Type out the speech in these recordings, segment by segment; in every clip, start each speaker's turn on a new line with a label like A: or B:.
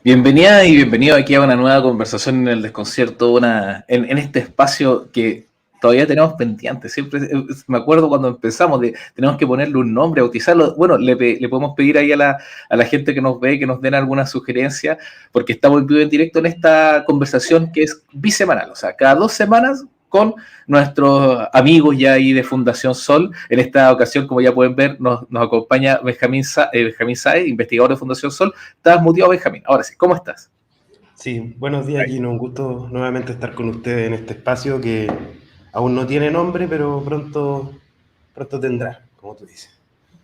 A: Bienvenida y bienvenido aquí a una nueva conversación en el desconcierto, en este espacio que todavía tenemos pendiente. Siempre me acuerdo cuando empezamos, tenemos que ponerle un nombre, bautizarlo. Bueno, le podemos pedir ahí a la gente que nos ve que nos den alguna sugerencia, porque estamos en vivo en directo en esta conversación que es bisemanal, o sea, cada 2 semanas con nuestros amigos ya ahí de Fundación Sol. En esta ocasión, como ya pueden ver, nos acompaña Benjamín Sáez, investigador de Fundación Sol. ¿Estás muteado, Benjamín? Ahora sí, ¿cómo estás?
B: Sí, buenos días, Gino. Un gusto nuevamente estar con ustedes en este espacio que aún no tiene nombre, pero pronto tendrá, como tú dices.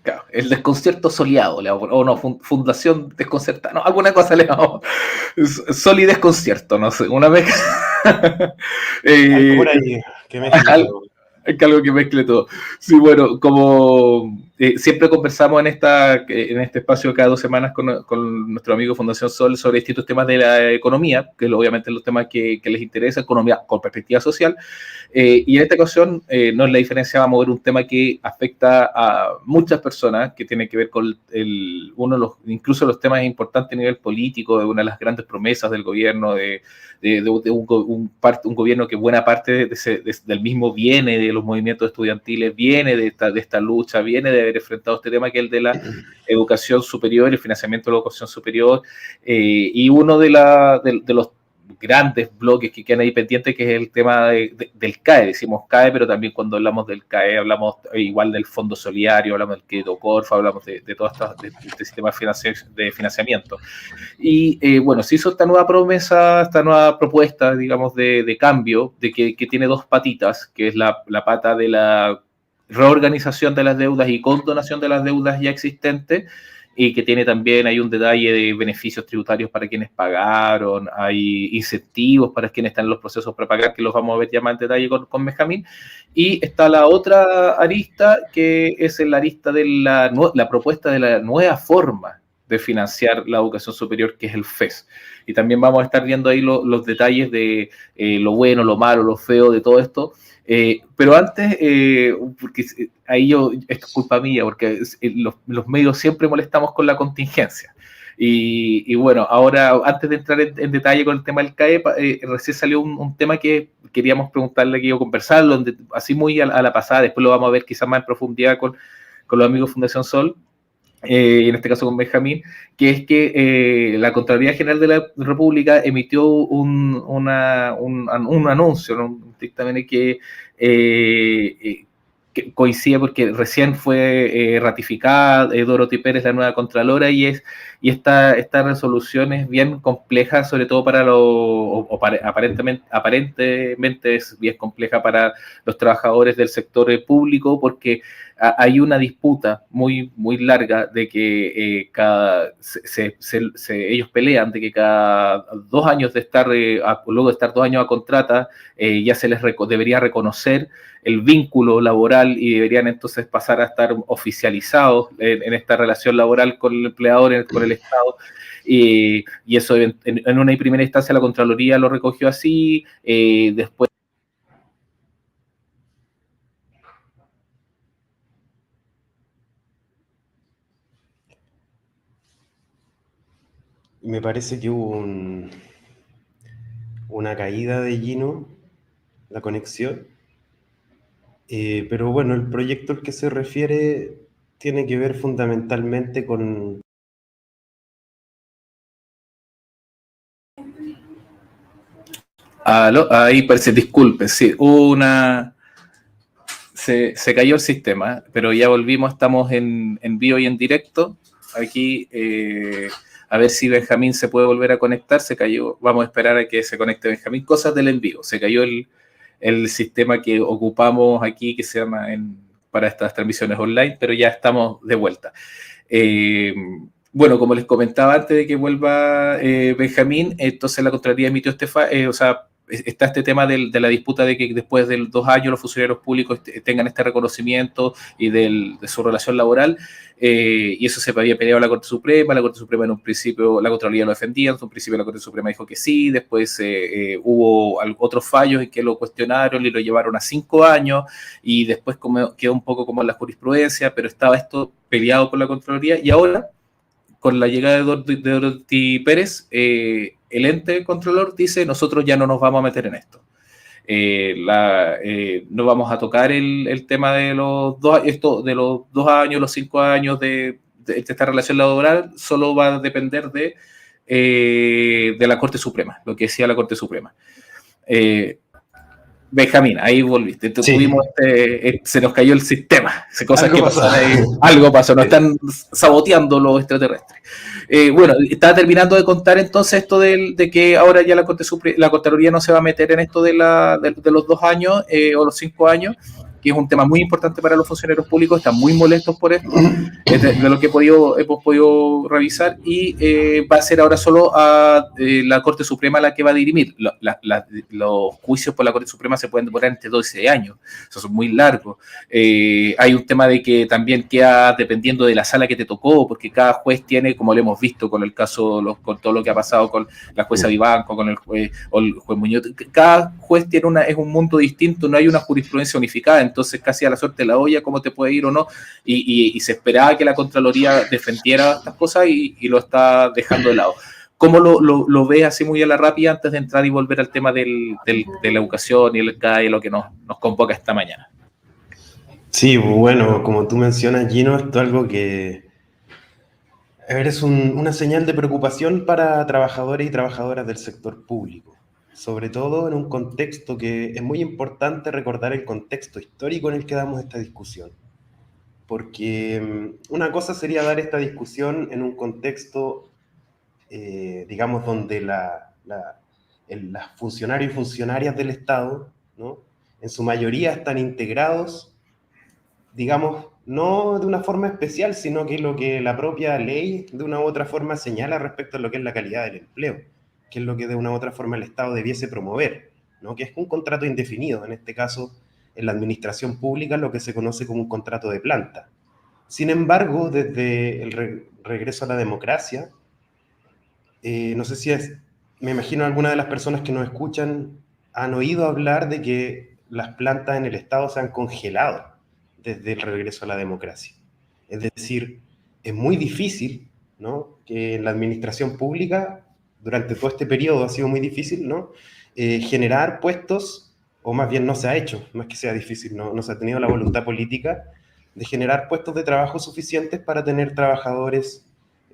A: Claro, el desconcierto soleado, o no, Fundación Desconcertada, no, alguna cosa le vamos. Sol y desconcierto, no sé, una vez.
B: Algo
A: eh,
B: por ahí que mezcle todo.
A: que algo que mezcle todo. Sí, bueno, como siempre conversamos en este espacio cada 2 semanas con nuestro amigo Fundación Sol sobre distintos temas de la economía, que obviamente los temas que les interesa, economía con perspectiva social. Y en esta ocasión no es la diferencia, vamos a ver un tema que afecta a muchas personas, que tiene que ver con uno de los, incluso los temas importantes a nivel político, de una de las grandes promesas del gobierno, de un gobierno que buena parte del mismo viene de los movimientos estudiantiles, viene de esta lucha, viene de haber enfrentado este tema que es el de la educación superior, el financiamiento de la educación superior, y uno de los grandes bloques que quedan ahí pendientes, que es el tema del CAE. Decimos CAE, pero también cuando hablamos del CAE hablamos igual del Fondo Solidario, hablamos del Crédito Corfo, hablamos de todo este sistema de financiamiento. Y bueno, se hizo esta nueva promesa, esta nueva propuesta, digamos, de cambio, que tiene dos patitas, que es la pata de la reorganización de las deudas y condonación de las deudas ya existentes, y que tiene también, hay un detalle de beneficios tributarios para quienes pagaron, hay incentivos para quienes están en los procesos para pagar, que los vamos a ver ya más en detalle con Benjamín. Y está la otra arista, que es la arista de la propuesta de la nueva forma de financiar la educación superior, que es el FES. Y también vamos a estar viendo ahí los detalles de lo bueno, lo malo, lo feo de todo esto. Pero antes, porque ahí esto es culpa mía, porque los medios siempre molestamos con la contingencia. Y bueno, ahora, antes de entrar en detalle con el tema del CAE, recién salió un tema que queríamos preguntarle, que iba a conversar, donde, así muy a la pasada, después lo vamos a ver quizás más en profundidad con los amigos Fundación Sol, en este caso con Benjamín, que es que la Contraloría General de la República emitió un anuncio, ¿no? Un dictamen que coincide porque recién fue ratificada Dorothy Pérez, la nueva Contralora, y esta resolución es bien compleja, sobre todo para aparentemente es bien compleja para los trabajadores del sector público, porque hay una disputa muy, muy larga de que ellos pelean de que cada 2 años de estar, luego de estar 2 años a contrata, ya se les debería reconocer el vínculo laboral y deberían entonces pasar a estar oficializados en esta relación laboral con el empleador, con el Estado. Y eso en una primera instancia la Contraloría lo recogió así, después
B: Y me parece que hubo una caída de Gino, la conexión. Pero bueno, el proyecto al que se refiere tiene que ver fundamentalmente con...
A: ahí parece, disculpe, sí, se cayó el sistema, pero ya volvimos, estamos en vivo y en directo. Aquí, a ver si Benjamín se puede volver a conectar. Se cayó, vamos a esperar a que se conecte Benjamín. Cosas del envío, se cayó el sistema que ocupamos aquí, que se llama para estas transmisiones online, pero ya estamos de vuelta. Bueno, como les comentaba antes de que vuelva Benjamín, entonces la Contraloría emitió o sea, está este tema de la disputa de que después de 2 años los funcionarios públicos tengan este reconocimiento y de su relación laboral, y eso se había peleado a la Corte Suprema en un principio la Contraloría lo defendía, en un principio la Corte Suprema dijo que sí, después hubo otros fallos en que lo cuestionaron y lo llevaron a 5 años, y después quedó un poco como en la jurisprudencia, pero estaba esto peleado por la Contraloría, y ahora con la llegada de Dorothy Pérez, el ente controlador dice, nosotros ya no nos vamos a meter en esto. No vamos a tocar el tema de los 2 años, los 5 años de esta relación laboral, solo va a depender de la Corte Suprema, lo que decía la Corte Suprema. Benjamín, ahí volviste. Sí. Tuvimos se nos cayó el sistema. Cosas que pasan ahí. Algo pasó, nos están saboteando los extraterrestres. Bueno, estaba terminando de contar entonces esto de que ahora ya la Contraloría no se va a meter en esto de los 2 años o los 5 años, que es un tema muy importante para los funcionarios públicos, están muy molestos por esto, de lo que hemos podido revisar, y va a ser ahora solo a la Corte Suprema la que va a dirimir. Los juicios por la Corte Suprema se pueden demorar entre 12 años, eso es muy largo. Hay un tema de que también queda dependiendo de la sala que te tocó, porque cada juez tiene, como lo hemos visto con el caso, con todo lo que ha pasado con la jueza Vivanco, con el juez Muñoz, cada juez es un mundo distinto, no hay una jurisprudencia unificada. Entonces casi a la suerte de la olla, cómo te puede ir o no, y se esperaba que la Contraloría defendiera estas cosas y lo está dejando de lado. ¿Cómo lo ves así muy a la rápida antes de entrar y volver al tema de la educación y el CAE, lo que nos convoca esta mañana?
B: Sí, bueno, como tú mencionas, Gino, esto es algo que es una señal de preocupación para trabajadores y trabajadoras del sector público. Sobre todo en un contexto que es muy importante recordar el contexto histórico en el que damos esta discusión. Porque una cosa sería dar esta discusión en un contexto, digamos, donde los funcionarios y funcionarias del Estado, ¿no?, en su mayoría están integrados, digamos, no de una forma especial, sino que lo que la propia ley de una u otra forma señala respecto a lo que es la calidad del empleo, que es lo que de una u otra forma el Estado debiese promover, ¿no?, que es un contrato indefinido, en este caso, en la administración pública, lo que se conoce como un contrato de planta. Sin embargo, desde el regreso a la democracia, no sé si me imagino algunas de las personas que nos escuchan han oído hablar de que las plantas en el Estado se han congelado desde el regreso a la democracia. Es decir, es muy difícil, ¿no?, que en la administración pública durante todo este periodo ha sido muy difícil, ¿no?, generar puestos, o más bien no se ha hecho, no es que sea difícil, no se ha tenido la voluntad política de generar puestos de trabajo suficientes para tener trabajadores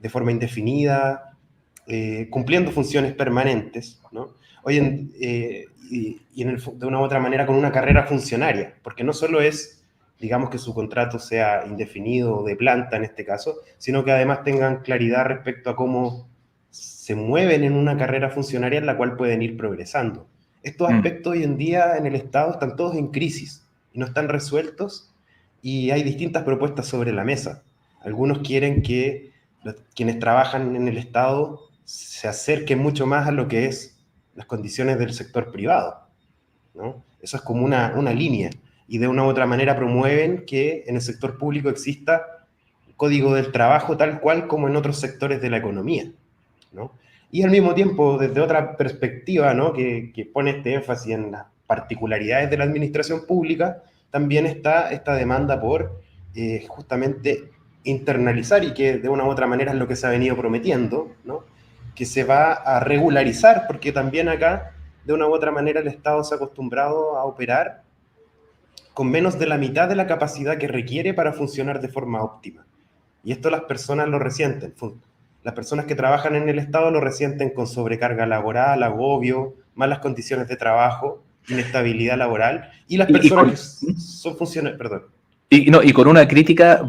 B: de forma indefinida, cumpliendo funciones permanentes, ¿no?, de una u otra manera con una carrera funcionaria, porque no solo es, digamos, que su contrato sea indefinido o de planta en este caso, sino que además tengan claridad respecto a cómo se mueven en una carrera funcionaria en la cual pueden ir progresando. Estos aspectos hoy en día en el Estado están todos en crisis y no están resueltos, y hay distintas propuestas sobre la mesa. Algunos quieren que quienes trabajan en el Estado se acerquen mucho más a lo que es las condiciones del sector privado, ¿no? Eso es como una línea, y de una u otra manera promueven que en el sector público exista código del trabajo tal cual como en otros sectores de la economía, ¿no? Y al mismo tiempo, desde otra perspectiva, ¿no?, que pone este énfasis en las particularidades de la administración pública, también está esta demanda por justamente internalizar, y que de una u otra manera es lo que se ha venido prometiendo, ¿no?, que se va a regularizar, porque también acá, de una u otra manera, el Estado se ha acostumbrado a operar con menos de la mitad de la capacidad que requiere para funcionar de forma óptima. Y esto las personas lo resienten. Las personas que trabajan en el Estado lo resienten con sobrecarga laboral, agobio, malas condiciones de trabajo, inestabilidad laboral, y las personas que son funcionarios, perdón.
A: Y con una crítica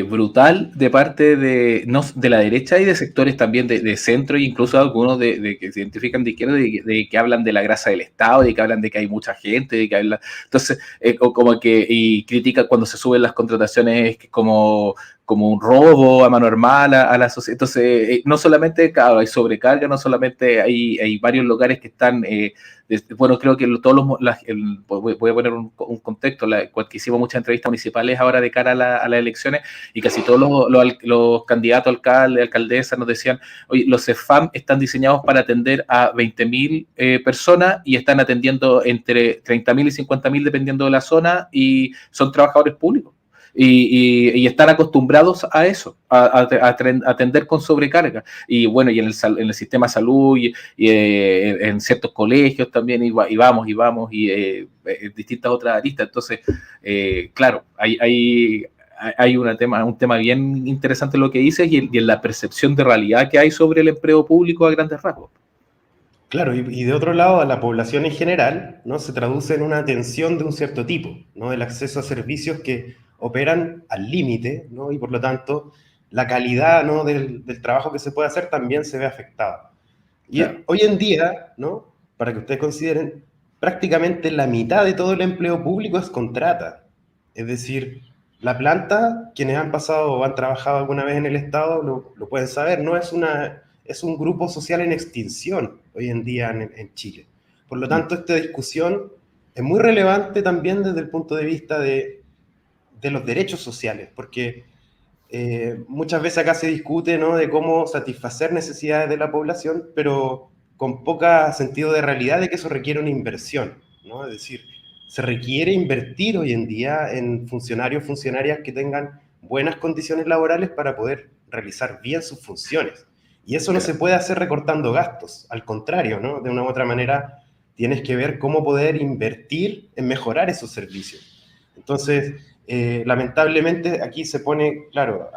A: brutal de parte de la derecha y de sectores también de centro, e incluso algunos de que se identifican de izquierda, de que hablan de la grasa del Estado, de que hablan de que hay mucha gente, de que hablan, entonces, como que, y critica cuando se suben las contrataciones como un robo a mano armada a la sociedad. Entonces, no solamente hay sobrecarga, no solamente hay varios lugares que están, bueno, creo que voy a poner un contexto, que hicimos muchas entrevistas municipales ahora de cara a las elecciones, y casi todos los candidatos, alcaldes, alcaldesas nos decían, oye, los CEFAM están diseñados para atender a 20.000 personas, y están atendiendo entre 30.000 y 50.000 dependiendo de la zona, y son trabajadores públicos. y están acostumbrados a eso, a atender con sobrecarga. Y bueno, y en el sistema de salud y en ciertos colegios también, y vamos, y distintas otras aristas. Entonces, claro, hay un tema bien interesante lo que dices y en la percepción de realidad que hay sobre el empleo público a grandes rasgos.
B: Claro, y de otro lado, a la población en general, ¿no? Se traduce en una atención de un cierto tipo, ¿no? El acceso a servicios que operan al límite, ¿no? Y por lo tanto, la calidad, ¿no? del trabajo que se puede hacer también se ve afectada. Y
A: Claro.
B: hoy en día, ¿no? Para que ustedes consideren, prácticamente la mitad de todo el empleo público es contrata. Es decir, la planta, quienes han pasado o han trabajado alguna vez en el Estado lo pueden saber, no es es un grupo social en extinción hoy en día en Chile. Por lo tanto, esta discusión es muy relevante también desde el punto de vista de los derechos sociales, porque muchas veces acá se discute, ¿no? De cómo satisfacer necesidades de la población, pero con poca sentido de realidad de que eso requiere una inversión, ¿no? Es decir, se requiere invertir hoy en día en funcionarios, funcionarias que tengan buenas condiciones laborales para poder realizar bien sus funciones. Y eso no se puede hacer recortando gastos, al contrario, ¿no? De una u otra manera, tienes que ver cómo poder invertir en mejorar esos servicios. Entonces, lamentablemente aquí se pone, claro,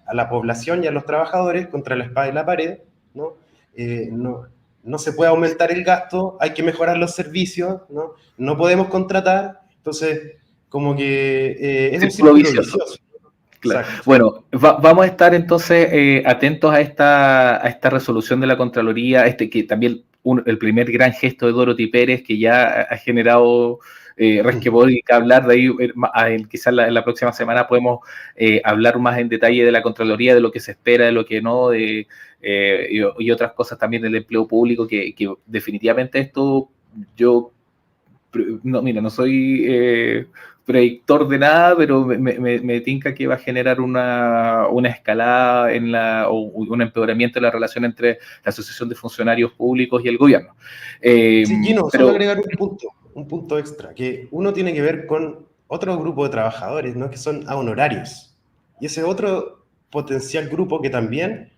B: a la población y a los trabajadores contra la espada y la pared, ¿no? No se puede aumentar el gasto, hay que mejorar los servicios, ¿no? No podemos contratar, entonces como que es un
A: Círculo
B: círculo
A: vicioso.
B: vicioso.
A: Claro.
B: Exacto.
A: Bueno, vamos a estar entonces atentos a esta resolución de la Contraloría, que también el primer gran gesto de Dorothy Pérez, que ya ha generado resquemor y que hablar de ahí, quizás en la próxima semana podemos hablar más en detalle de la Contraloría, de lo que se espera, de lo que no, y otras cosas también del empleo público, que definitivamente esto yo... No, mira, no soy predictor de nada, pero me tinca que va a generar una escalada o un empeoramiento de la relación entre la Asociación de Funcionarios Públicos y el gobierno.
B: Sí, Gino, solo
A: Pero
B: agregar un punto extra, que uno tiene que ver con otro grupo de trabajadores, ¿no? Que son a honorarios. Y ese otro potencial grupo que también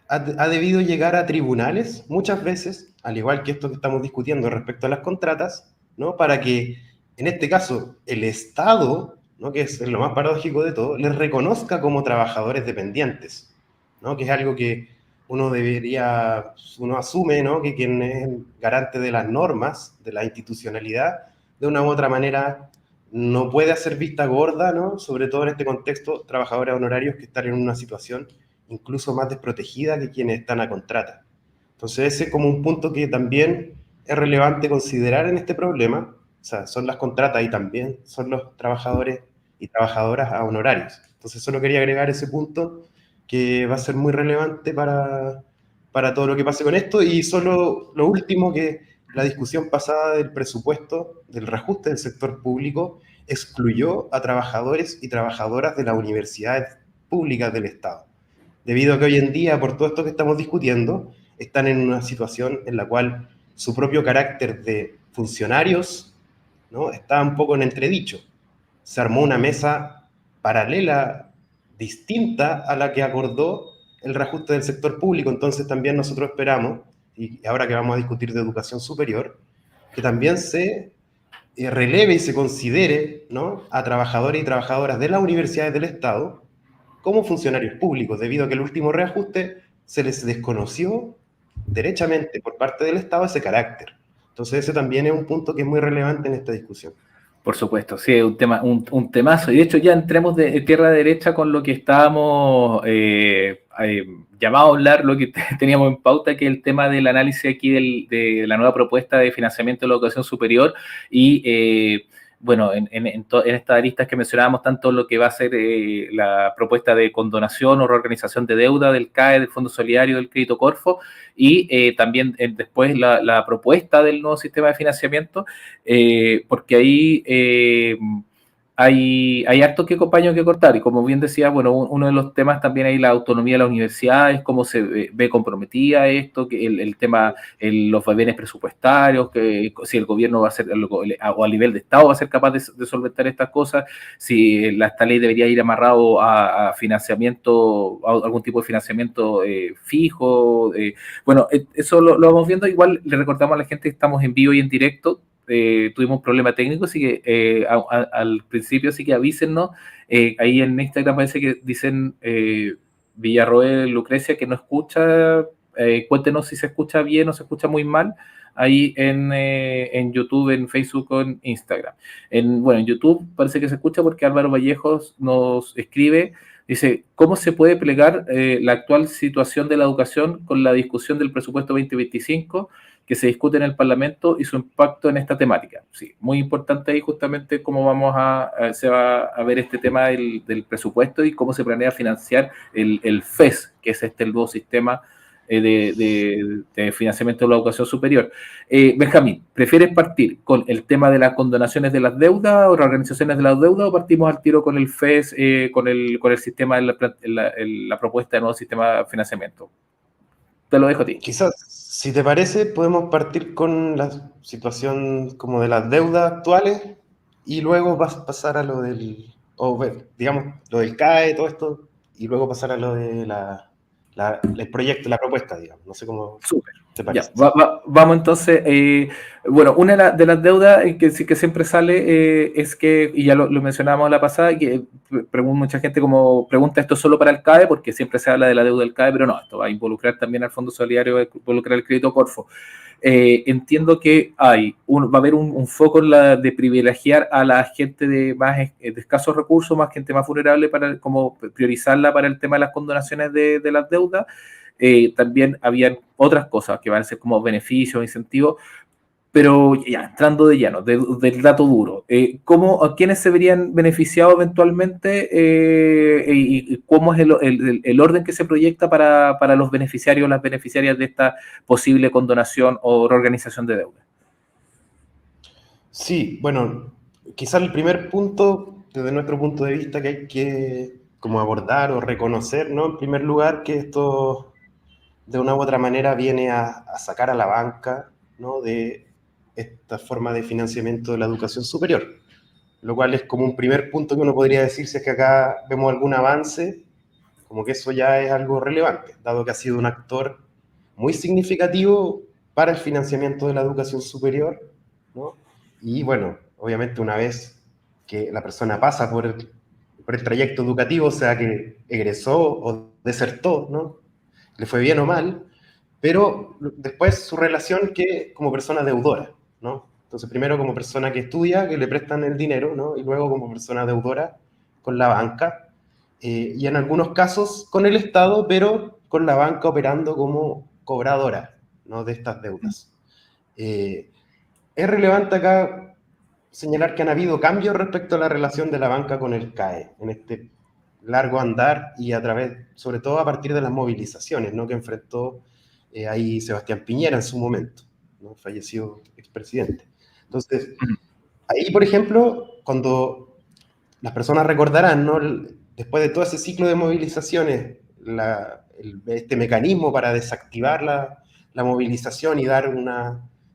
B: ha debido llegar a tribunales muchas veces, al igual que esto que estamos discutiendo respecto a las contratas, ¿no? Para que, en este caso, el Estado, ¿no? Que es lo más paradójico de todo, les reconozca como trabajadores dependientes, ¿no? Que es algo que uno asume, ¿no? Que quien es el garante de las normas, de la institucionalidad, de una u otra manera no puede hacer vista gorda, ¿no? Sobre todo en este contexto, trabajadores honorarios que están en una situación incluso más desprotegida que quienes están a contrata. Entonces ese es como un punto que también es relevante considerar en este problema. O sea, son las contratas y también son los trabajadores y trabajadoras a honorarios. Entonces solo quería agregar ese punto que va a ser muy relevante para todo lo que pase con esto. Y solo lo último, que la discusión pasada del presupuesto, del reajuste del sector público, excluyó a trabajadores y trabajadoras de las universidades públicas del Estado, debido a que hoy en día, por todo esto que estamos discutiendo, están en una situación en la cual su propio carácter de funcionarios, ¿no? Está un poco en entredicho. Se armó una mesa paralela, distinta a la que acordó el reajuste del sector público. Entonces también nosotros esperamos, y ahora que vamos a discutir de educación superior, que también se releve y se considere, ¿no? A trabajadores y trabajadoras de las universidades del Estado como funcionarios públicos, debido a que el último reajuste se les desconoció derechamente por parte del Estado ese carácter. Entonces ese también es un punto que es muy relevante en esta discusión.
A: por supuesto, sí, es un temazo. Y de hecho ya entremos de tierra derecha con lo que estábamos llamados a hablar, lo que teníamos en pauta, que es el tema del análisis aquí de la nueva propuesta de financiamiento de la educación superior. Y bueno, en estas aristas que mencionábamos, tanto lo que va a ser la propuesta de condonación o reorganización de deuda del CAE, del Fondo Solidario, del Crédito Corfo, y también después la propuesta del nuevo sistema de financiamiento, porque ahí hay harto que compañero que cortar, y como bien decía, bueno, uno de los temas también hay la autonomía de la universidad, es cómo se ve comprometida esto, que el tema, los vaivenes presupuestarios, que si el gobierno va a ser, o a nivel de Estado va a ser capaz de solventar estas cosas, si esta ley debería ir amarrado a financiamiento, a algún tipo de financiamiento fijo, bueno, eso lo vamos viendo. Igual le recordamos a la gente que estamos en vivo y en directo. Tuvimos un problema técnico, así que al principio sí que avísennos. Ahí en Instagram parece que dicen Villarroel Lucrecia que no escucha. Cuéntenos si se escucha bien o se escucha muy mal. Ahí en YouTube, en Facebook o en Instagram. Bueno, en YouTube parece que se escucha porque Álvaro Vallejos nos escribe. Dice, ¿cómo se puede plegar la actual situación de la educación con la discusión del presupuesto 2025 que se discute en el Parlamento y su impacto en esta temática? Sí, muy importante ahí justamente cómo se va a ver este tema del presupuesto y cómo se planea financiar el FES, que es el nuevo sistema de financiamiento de la educación superior. Benjamín, ¿prefieres partir con el tema de las condonaciones de las deudas o reorganizaciones de las deudas, o partimos al tiro con el FES, con el sistema, la propuesta de nuevo sistema de financiamiento? Te lo dejo a ti.
B: Quizás, si te parece, podemos partir con la situación como de las deudas actuales y luego pasar a lo del, digamos, lo del CAE, todo esto, y luego pasar a lo de el proyecto, la propuesta, digamos. No sé cómo
A: Súper.
B: te
A: Ya,
B: parece.
A: vamos entonces. Bueno, una de las deudas que siempre sale es que, y ya lo mencionábamos la pasada, que mucha gente como pregunta esto solo para el CAE, porque siempre se habla de la deuda del CAE, pero no, esto va a involucrar también al Fondo Solidario, va a involucrar el crédito Corfo. Entiendo que va a haber un foco en de privilegiar a la gente de escasos recursos, más gente más vulnerable, para como priorizarla para el tema de las condonaciones de las deudas. También habían otras cosas que van a ser como beneficios, incentivos, pero ya, entrando de lleno, del dato duro, ¿quiénes se verían beneficiados eventualmente y cómo es el orden que se proyecta para los beneficiarios, las beneficiarias de esta posible condonación o reorganización de deuda?
B: Sí, bueno, quizás el primer punto, desde nuestro punto de vista, que hay que como abordar o reconocer, ¿no? En primer lugar, que esto de una u otra manera viene a sacar a la banca, ¿no? De esta forma de financiamiento de la educación superior, lo cual es como un primer punto que uno podría decir si es que acá vemos algún avance, como que eso ya es algo relevante, dado que ha sido un actor muy significativo para el financiamiento de la educación superior, ¿no? Y bueno, obviamente una vez que la persona pasa por el trayecto educativo, o sea que egresó o desertó, ¿no? Le fue bien o mal, pero después su relación que como persona deudora, ¿no? Entonces primero como persona que estudia, que le prestan el dinero, ¿no? Y luego como persona deudora con la banca, y en algunos casos con el Estado, pero con la banca operando como cobradora, ¿no? De estas deudas. Es relevante acá señalar que han habido cambios respecto a la relación de la banca con el CAE en este largo andar y a través, sobre todo a partir de las movilizaciones, ¿no? Que enfrentó ahí Sebastián Piñera en su momento, ¿no? Fallecido expresidente. Entonces, ahí, por ejemplo, cuando las personas recordarán, ¿no? Después de todo ese ciclo de movilizaciones, este mecanismo para desactivar la movilización y dar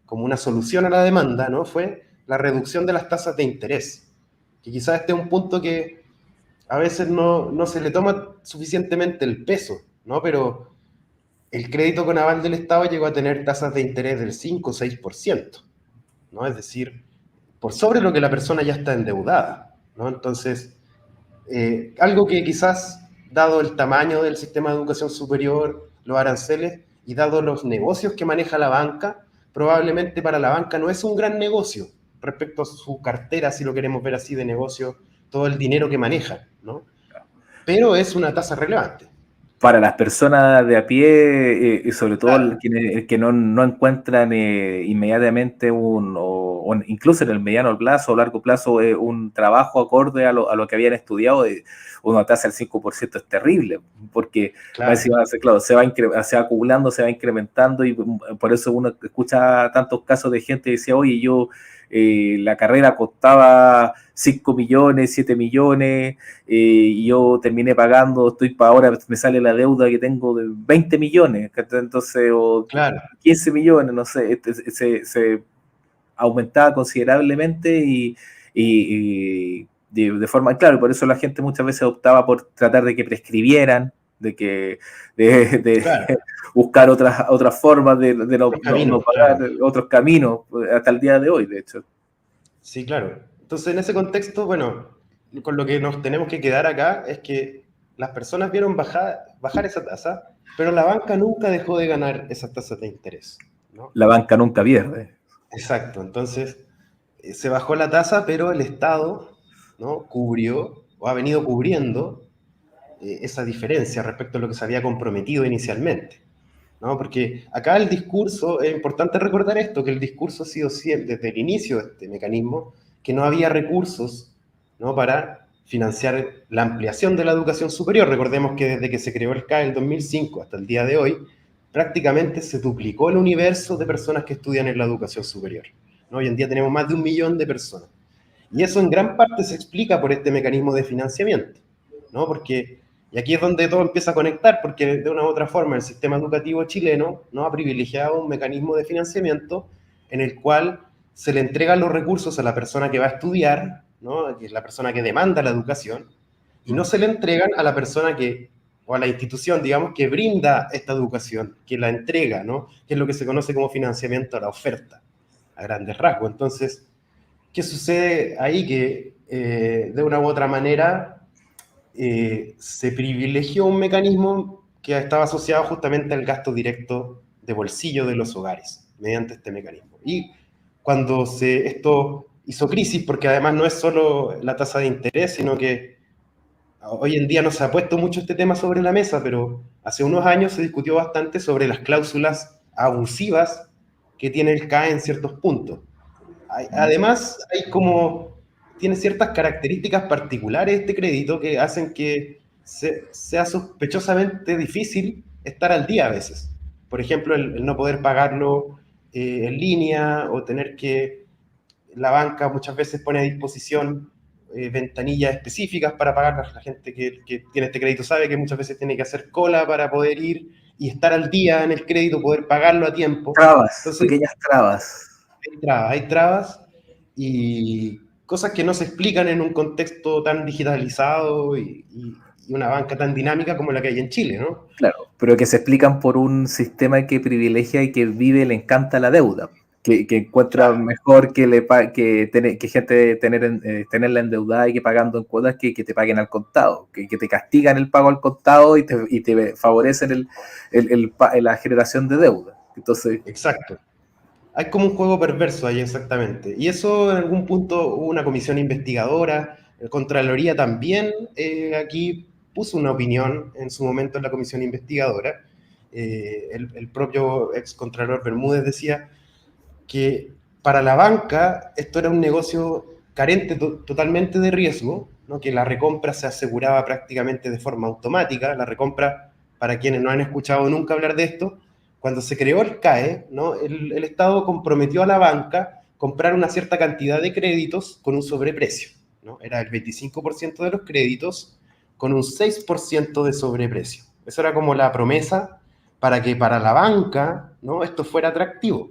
B: como una solución a la demanda, ¿no? Fue la reducción de las tasas de interés, que quizás este es un punto que a veces no se le toma suficientemente el peso, ¿no? Pero el crédito con aval del Estado llegó a tener tasas de interés del 5 o 6%, ¿no? Es decir, por sobre lo que la persona ya está endeudada, ¿no? Entonces, algo que quizás, dado el tamaño del sistema de educación superior, los aranceles y dado los negocios que maneja la banca, probablemente para la banca no es un gran negocio respecto a su cartera, si lo queremos ver así, de negocio, todo el dinero que maneja, ¿no? Pero es una tasa relevante.
A: Para las personas de a pie, y sobre todo
B: Claro.
A: quienes que no encuentran inmediatamente o incluso en el mediano plazo o largo plazo un trabajo acorde a lo que habían estudiado, una tasa del 5% es terrible, porque
B: Claro.
A: claro, se va acumulando, se va incrementando, y por eso uno escucha tantos casos de gente que dice, oye, yo la carrera costaba 5 millones, 7 millones, y yo terminé pagando, ahora me sale la deuda que tengo de 20 millones, entonces, o
B: Claro,
A: 15 millones, no sé, se aumentaba considerablemente y de forma, claro, por eso la gente muchas veces optaba por tratar de que prescribieran, de
B: claro,
A: buscar otras formas de
B: otros
A: no
B: caminos,
A: pagar,
B: claro.
A: otros caminos, hasta el día de hoy, de hecho.
B: Sí, claro. Entonces, en ese contexto, bueno, con lo que nos tenemos que quedar acá es que las personas vieron bajar esa tasa, pero la banca nunca dejó de ganar esas tasas de interés, ¿no?
A: La banca nunca pierde.
B: Exacto. Entonces, se bajó la tasa, pero el Estado, ¿no? Cubrió o ha venido cubriendo esa diferencia respecto a lo que se había comprometido inicialmente, ¿no? Porque acá el discurso, es importante recordar esto, que el discurso ha sido siempre, desde el inicio de este mecanismo, que no había recursos, ¿no? Para financiar la ampliación de la educación superior. Recordemos que desde que se creó el CAE en el 2005 hasta el día de hoy, prácticamente se duplicó el universo de personas que estudian en la educación superior, ¿no? Hoy en día tenemos más de 1 millón de personas. Y eso en gran parte se explica por este mecanismo de financiamiento, ¿no? Porque, y aquí es donde todo empieza a conectar, porque de una u otra forma el sistema educativo chileno no ha privilegiado un mecanismo de financiamiento en el cual se le entregan los recursos a la persona que va a estudiar, ¿no? Que es la persona que demanda la educación, y no se le entregan a la persona que, o a la institución, digamos, que brinda esta educación, que la entrega, ¿no? Que es lo que se conoce como financiamiento a la oferta, a grandes rasgos. Entonces, ¿qué sucede ahí? Que de una u otra manera se privilegió un mecanismo que estaba asociado justamente al gasto directo de bolsillo de los hogares, mediante este mecanismo. Y cuando esto hizo crisis, porque además no es solo la tasa de interés, sino que hoy en día no se ha puesto mucho este tema sobre la mesa, pero hace unos años se discutió bastante sobre las cláusulas abusivas que tiene el CAE en ciertos puntos. Además, tiene ciertas características particulares este crédito que hacen que sea sospechosamente difícil estar al día a veces. Por ejemplo, el no poder pagarlo en línea o tener que la banca muchas veces pone a disposición ventanillas específicas para pagar. La gente que tiene este crédito sabe que muchas veces tiene que hacer cola para poder ir y estar al día en el crédito, poder pagarlo a tiempo.
A: Trabas,
B: Entonces,
A: pequeñas trabas.
B: hay trabas y cosas que no se explican en un contexto tan digitalizado y una banca tan dinámica como la que hay en Chile, ¿no?
A: Claro, pero que se explican por un sistema que privilegia y que vive, le encanta la deuda, que encuentra
B: Claro,
A: mejor que gente tenerla endeudada y que pagando en cuotas que te paguen al contado, que te castigan el pago al contado y te favorecen la generación de deuda. Entonces,
B: exacto. Hay como un juego perverso ahí exactamente. Y eso en algún punto hubo una comisión investigadora, el Contraloría también aquí puso una opinión en su momento en la comisión investigadora. El propio ex Contralor Bermúdez decía que para la banca esto era un negocio carente totalmente de riesgo, ¿no? Que la recompra se aseguraba prácticamente de forma automática. La recompra, para quienes no han escuchado nunca hablar de esto, cuando se creó el CAE, ¿no? El Estado comprometió a la banca comprar una cierta cantidad de créditos con un sobreprecio, ¿no? Era el 25% de los créditos con un 6% de sobreprecio. Eso era como la promesa para que para la banca, ¿no? Esto fuera atractivo.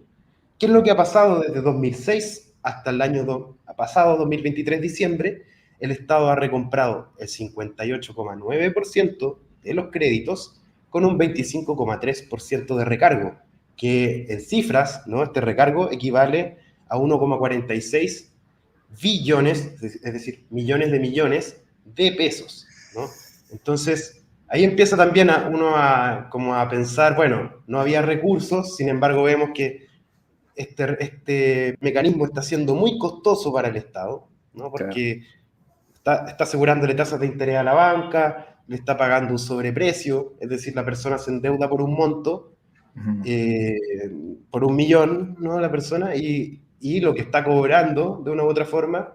B: ¿Qué es lo que ha pasado desde 2006 hasta el año pasado, 2023, diciembre? El Estado ha recomprado el 58,9% de los créditos con un 25,3% de recargo, que en cifras, ¿no? Este recargo equivale a 1,46 billones, es decir, millones de millones de pesos, ¿no? Entonces, ahí empieza también como a pensar, bueno, no había recursos, sin embargo vemos que este mecanismo está siendo muy costoso para el Estado, ¿no?
A: claro.
B: Porque está asegurándole tasas de interés a la banca, le está pagando un sobreprecio, es decir, la persona se endeuda por un monto,
A: Uh-huh.
B: eh, por 1 millón, ¿no? La persona, y lo que está cobrando de una u otra forma,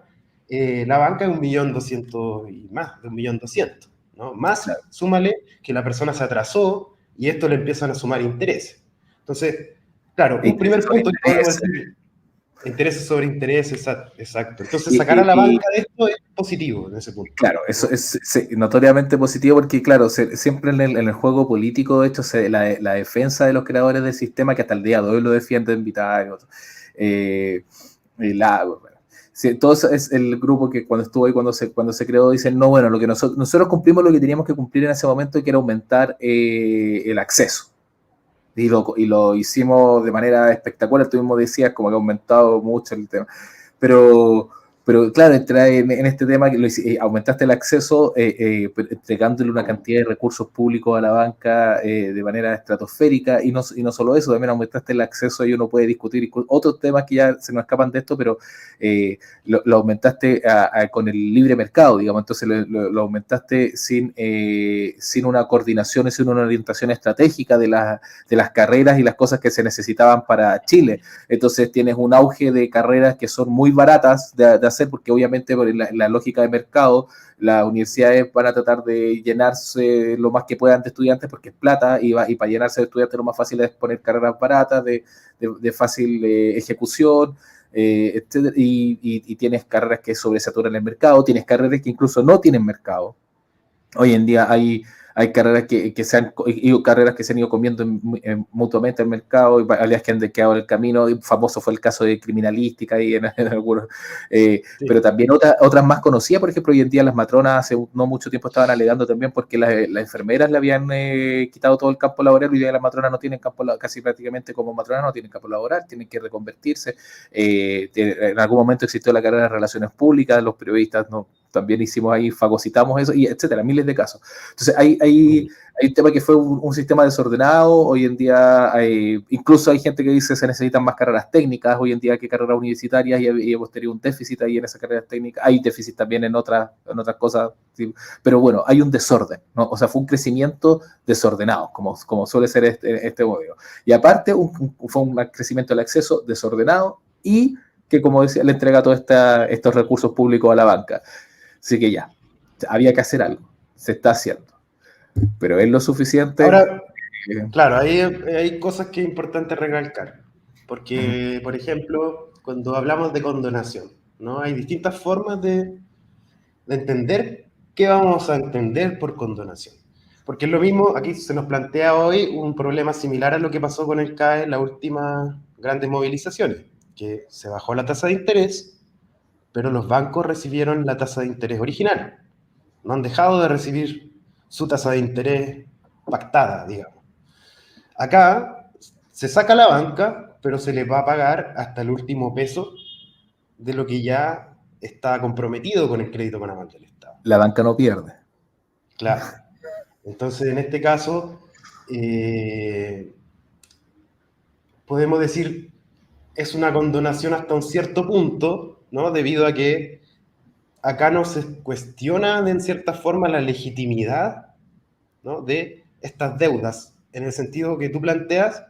B: la banca es 1.200.000 y más, de 1.200.000, ¿no? Más,
A: Claro.
B: súmale que la persona se atrasó y esto le empiezan a sumar intereses. Entonces, claro, un
A: Intereses
B: primer
A: sobre
B: punto que podemos
A: intereses.
B: decir, Intereses sobre intereses, exacto. Entonces,
A: Y,
B: sacar a
A: y-
B: la
A: y,
B: banca de esto es positivo en ese punto.
A: claro, eso es sí, notoriamente positivo porque, claro, siempre en el juego político, de hecho, la defensa de los creadores del sistema, que hasta el día de hoy lo defienden Vitalik, eh, y Lago, bueno. Sí, todo eso es el grupo que cuando estuvo ahí, cuando se creó, dicen, no, bueno, lo que nosotros cumplimos lo que teníamos que cumplir en ese momento, que era aumentar el acceso. Y lo hicimos de manera espectacular, tú mismo decías, como que ha aumentado mucho el tema. Pero, pero claro, en este tema que aumentaste el acceso entregándole una cantidad de recursos públicos a la banca de manera estratosférica y no solo eso, también aumentaste el acceso y uno puede discutir otros temas que ya se nos escapan de esto, pero lo aumentaste con el libre mercado, digamos, entonces lo aumentaste sin una coordinación y sin una orientación estratégica de las carreras y las cosas que se necesitaban para Chile. Entonces tienes un auge de carreras que son muy baratas de hacer, porque obviamente por la lógica de mercado, las universidades van a tratar de llenarse lo más que puedan de estudiantes porque es plata, y para llenarse de estudiantes lo más fácil es poner carreras baratas, de fácil ejecución. Y tienes carreras que sobresaturan el mercado, tienes carreras que incluso no tienen mercado. Hoy en día hay carreras carreras que se han ido comiendo mutuamente el mercado, y alias que han quedado en el camino. Y famoso fue el caso de criminalística y en algunos,
B: Sí.
A: pero también otras más conocidas. Por ejemplo, hoy en día las matronas hace no mucho tiempo estaban alegando también porque las enfermeras le habían quitado todo el campo laboral. Hoy día las matronas no tienen campo, casi prácticamente como matronas no tienen campo laboral, tienen que reconvertirse. En algún momento existió la carrera de relaciones públicas, los periodistas no, también hicimos ahí, fagocitamos eso, y etcétera, miles de casos. Entonces hay un tema que fue un sistema desordenado. Hoy en día incluso hay gente que dice que se necesitan más carreras técnicas hoy en día que carreras universitarias, y hemos tenido un déficit ahí en esas carreras técnicas. Hay déficit también en otras cosas, ¿sí? Pero bueno, hay un desorden, ¿no? O sea, fue un crecimiento desordenado, como suele ser este modelo. Y aparte fue un crecimiento del acceso desordenado y que, como decía, le entrega todos estos recursos públicos a la banca. Así que ya, había que hacer algo, se está haciendo, pero es lo suficiente.
B: Ahora, claro, hay cosas que es importante recalcar, porque, por ejemplo, cuando hablamos de condonación, ¿no? Hay distintas formas de entender qué vamos a entender por condonación. Porque es lo mismo, aquí se nos plantea hoy un problema similar a lo que pasó con el CAE en las últimas grandes movilizaciones, que se bajó la tasa de interés, pero los bancos recibieron la tasa de interés original. No han dejado de recibir su tasa de interés pactada, digamos. Acá se saca la banca, pero se les va a pagar hasta el último peso de lo que ya está comprometido con el crédito con aval del Estado.
A: La banca no pierde.
B: Claro. Entonces, en este caso, podemos decir, es una condonación hasta un cierto punto, ¿no? Debido a que acá no se cuestiona de en cierta forma la legitimidad, ¿no? De estas deudas. En el sentido que tú planteas,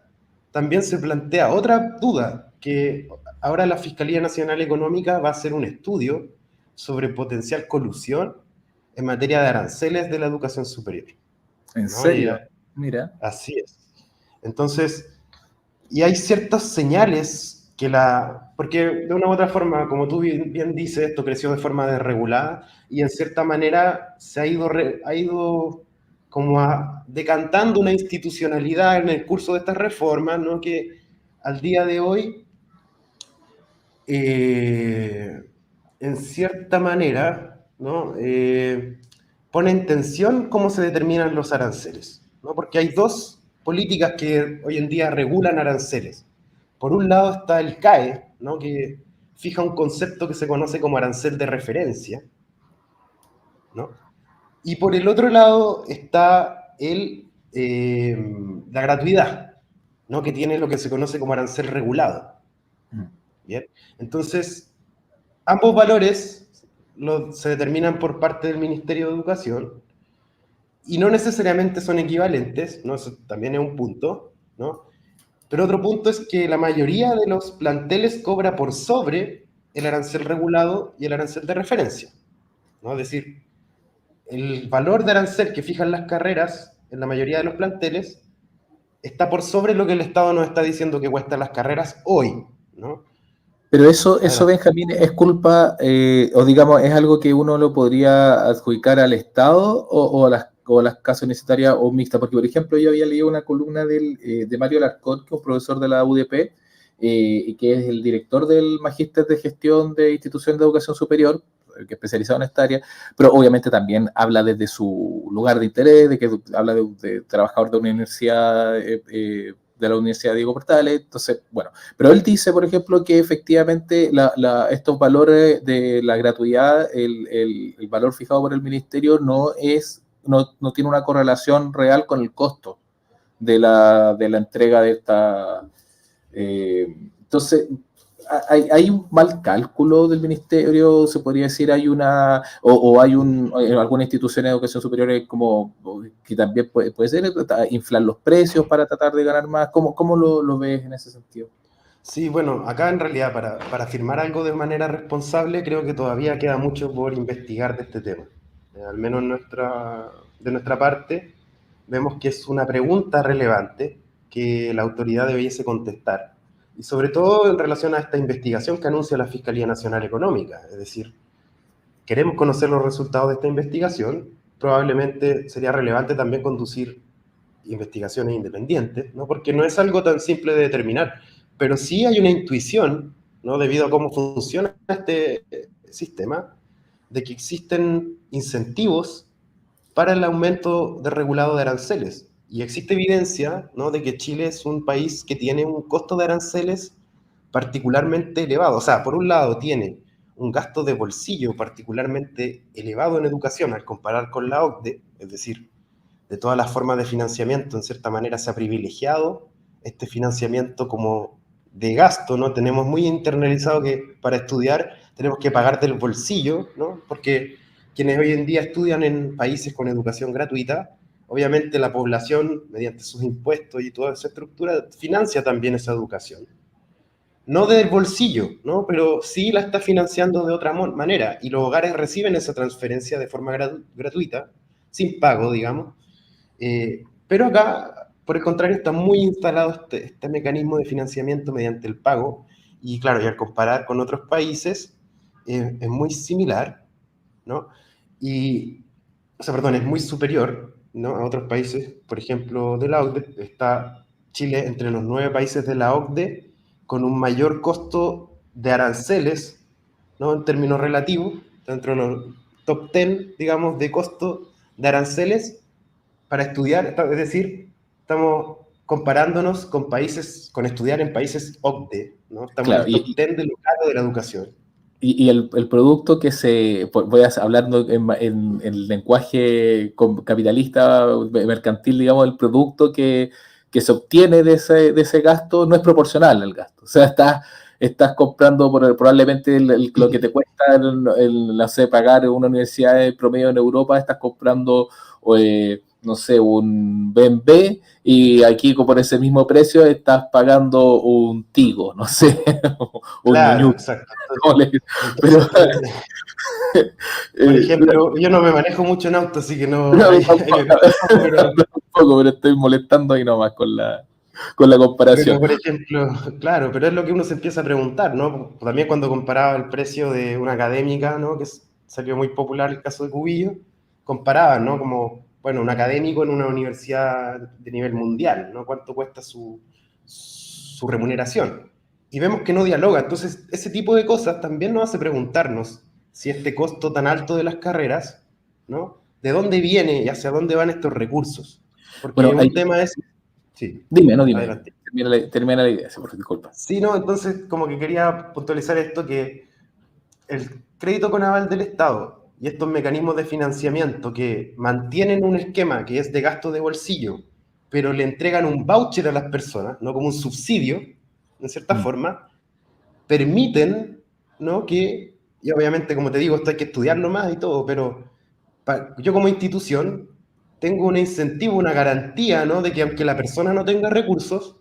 B: también se plantea otra duda, que ahora la Fiscalía Nacional Económica va a hacer un estudio sobre potencial colusión en materia de aranceles de la educación superior.
A: ¿En
B: ¿No?
A: serio? Mira.
B: Así es. Entonces, y hay ciertas señales que porque de una u otra forma, como tú bien dices, esto creció de forma desregulada y en cierta manera se ha ido como decantando una institucionalidad en el curso de estas reformas, ¿no? Que al día de hoy, en cierta manera, ¿no? Pone en tensión cómo se determinan los aranceles, ¿no? Porque hay dos políticas que hoy en día regulan aranceles. Por un lado está el CAE, ¿no? Que fija un concepto que se conoce como arancel de referencia, ¿no? Y por el otro lado está la gratuidad, ¿no? Que tiene lo que se conoce como arancel regulado. ¿Bien? Entonces, ambos valores se determinan por parte del Ministerio de Educación y no necesariamente son equivalentes, ¿no? Eso también es un punto, ¿no? Pero otro punto es que la mayoría de los planteles cobra por sobre el arancel regulado y el arancel de referencia, ¿no? Es decir, el valor de arancel que fijan las carreras en la mayoría de los planteles está por sobre lo que el Estado nos está diciendo que cuestan las carreras hoy, ¿no?
A: Pero eso,
B: Adelante.
A: Benjamín, es culpa, o digamos, es algo que uno lo podría adjudicar al Estado o a las casas universitarias o mixtas, porque por ejemplo yo había leído una columna de Mario Larcón, que es un profesor de la UDP, y que es el director del Magíster de Gestión de Instituciones de Educación Superior, que es especializado en esta área, pero obviamente también habla desde su lugar de interés, de que habla de trabajador de una universidad, de la Universidad Diego Portales, entonces, bueno, pero él dice, por ejemplo, que efectivamente estos valores de la gratuidad, el valor fijado por el ministerio no tiene una correlación real con el costo de la entrega de esta. Entonces, hay un mal cálculo del ministerio, se podría decir, o hay alguna institución de educación superior como que también puede ser inflar los precios para tratar de ganar más. ¿Cómo lo ves en ese sentido?
B: Sí, bueno, acá en realidad para afirmar algo de manera responsable creo que todavía queda mucho por investigar de este tema. Al menos de nuestra parte vemos que es una pregunta relevante que la autoridad debiese contestar. Y sobre todo en relación a esta investigación que anuncia la Fiscalía Nacional Económica. Es decir, queremos conocer los resultados de esta investigación. Probablemente sería relevante también conducir investigaciones independientes, ¿no? Porque no es algo tan simple de determinar, pero sí hay una intuición, ¿no? Debido a cómo funciona este sistema, de que existen incentivos para el aumento de regulado de aranceles. Y existe evidencia, ¿no? De que Chile es un país que tiene un costo de aranceles particularmente elevado. O sea, por un lado tiene un gasto de bolsillo particularmente elevado en educación al comparar con la OCDE, es decir, de todas las formas de financiamiento, en cierta manera se ha privilegiado este financiamiento como de gasto, ¿no? Tenemos muy internalizado que para estudiar tenemos que pagar del bolsillo, ¿no? Porque quienes hoy en día estudian en países con educación gratuita, obviamente la población, mediante sus impuestos y toda esa estructura, financia también esa educación. No del bolsillo, ¿no? Pero sí la está financiando de otra manera y los hogares reciben esa transferencia de forma gratuita, sin pago, digamos, pero acá, por el contrario, está muy instalado este mecanismo de financiamiento mediante el pago. Y claro, y al comparar con otros países, es muy similar, ¿no? Y, o sea, perdón, es muy superior, ¿no? A otros países, por ejemplo, de la OCDE. Está Chile entre los 9 países de la OCDE con un mayor costo de aranceles, ¿no? En términos relativos, dentro de los top 10, digamos, de costo de aranceles para estudiar, es decir, estamos comparándonos con países, con estudiar en países OCDE, ¿no? Estamos en
A: Claro,
B: el top 10 de lo caro de la educación.
A: y el producto voy a hablando en lenguaje capitalista, mercantil, digamos, el producto que se obtiene de ese gasto no es proporcional al gasto. O sea, estás comprando probablemente lo que te cuesta, no sé, pagar una universidad de promedio en Europa, estás comprando, no sé, un BMW y aquí por ese mismo precio estás pagando un Tigo, no sé, un
B: Claro,
A: Ñuñu.
B: exacto.
A: Pero,
B: Entonces, por
A: eh,
B: ejemplo, yo no me manejo mucho en auto, así que no,
A: no,
B: ahí me pierdo un poco,
A: pero estoy molestando ahí nomás con la comparación.
B: por ejemplo, claro, pero es lo que uno se empieza a preguntar, ¿no? También cuando comparaba el precio de una académica, ¿no? Que salió muy popular el caso de Cubillo, comparaban, ¿no? Como, bueno, un académico en una universidad de nivel mundial, ¿no? ¿Cuánto cuesta su remuneración? Y vemos que no dialoga. Entonces, ese tipo de cosas también nos hace preguntarnos si este costo tan alto de las carreras, ¿no? ¿De dónde viene y hacia dónde van estos recursos? Porque
A: Bueno,
B: un tema es... Sí,
A: dime, no dime.
B: adelante.
A: Termina la idea, sí, por disculpa.
B: Sí, no, entonces como que quería puntualizar esto, que el crédito con aval del Estado y estos mecanismos de financiamiento que mantienen un esquema que es de gasto de bolsillo, pero le entregan un voucher a las personas, no como un subsidio, en cierta
A: Mm.
B: forma, permiten, ¿no? Que, y obviamente como te digo, esto hay que estudiarlo más y todo, pero yo como institución tengo un incentivo, una garantía, ¿no? De que aunque la persona no tenga recursos,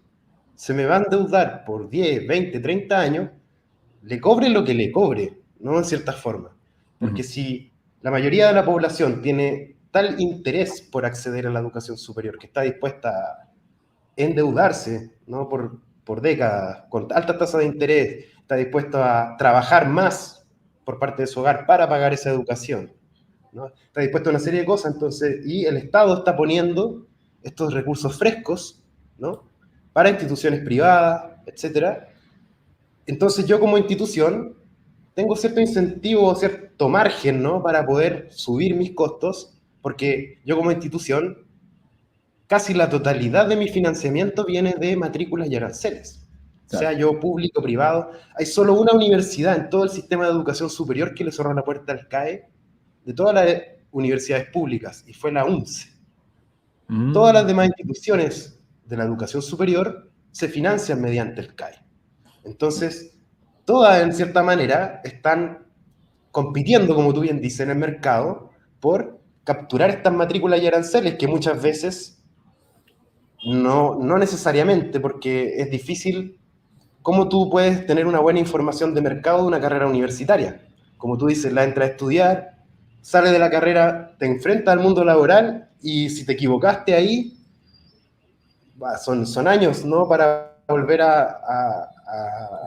B: se me va a endeudar por 10, 20, 30 años, le cobre lo que le cobre, ¿no? En cierta forma. Porque
A: Ujú.
B: si la mayoría de la población tiene tal interés por acceder a la educación superior que está dispuesta a endeudarse, ¿no? por décadas, con altas tasas de interés, está dispuesto a trabajar más por parte de su hogar para pagar esa educación, ¿no? Está dispuesto a una serie de cosas, entonces, y el Estado está poniendo estos recursos frescos, ¿no? Para instituciones privadas, etcétera. Entonces yo como institución tengo cierto incentivo, cierto margen, ¿no? Para poder subir mis costos, porque yo como institución, casi la totalidad de mi financiamiento viene de matrículas y aranceles.
A: Claro.
B: Sea yo público, privado. Hay solo una universidad en todo el sistema de educación superior que le cerró la puerta al CAE de todas las universidades públicas, y fue la UNCE. Todas las demás instituciones de la educación superior se financian mediante el CAE. Entonces, todas en cierta manera están compitiendo, como tú bien dices, en el mercado por capturar estas matrículas y aranceles que muchas veces no necesariamente, porque es difícil. ¿Cómo tú puedes tener una buena información de mercado de una carrera universitaria? Como tú dices, la entras a estudiar, sales de la carrera, te enfrentas al mundo laboral y si te equivocaste ahí, son años, ¿no? Para volver a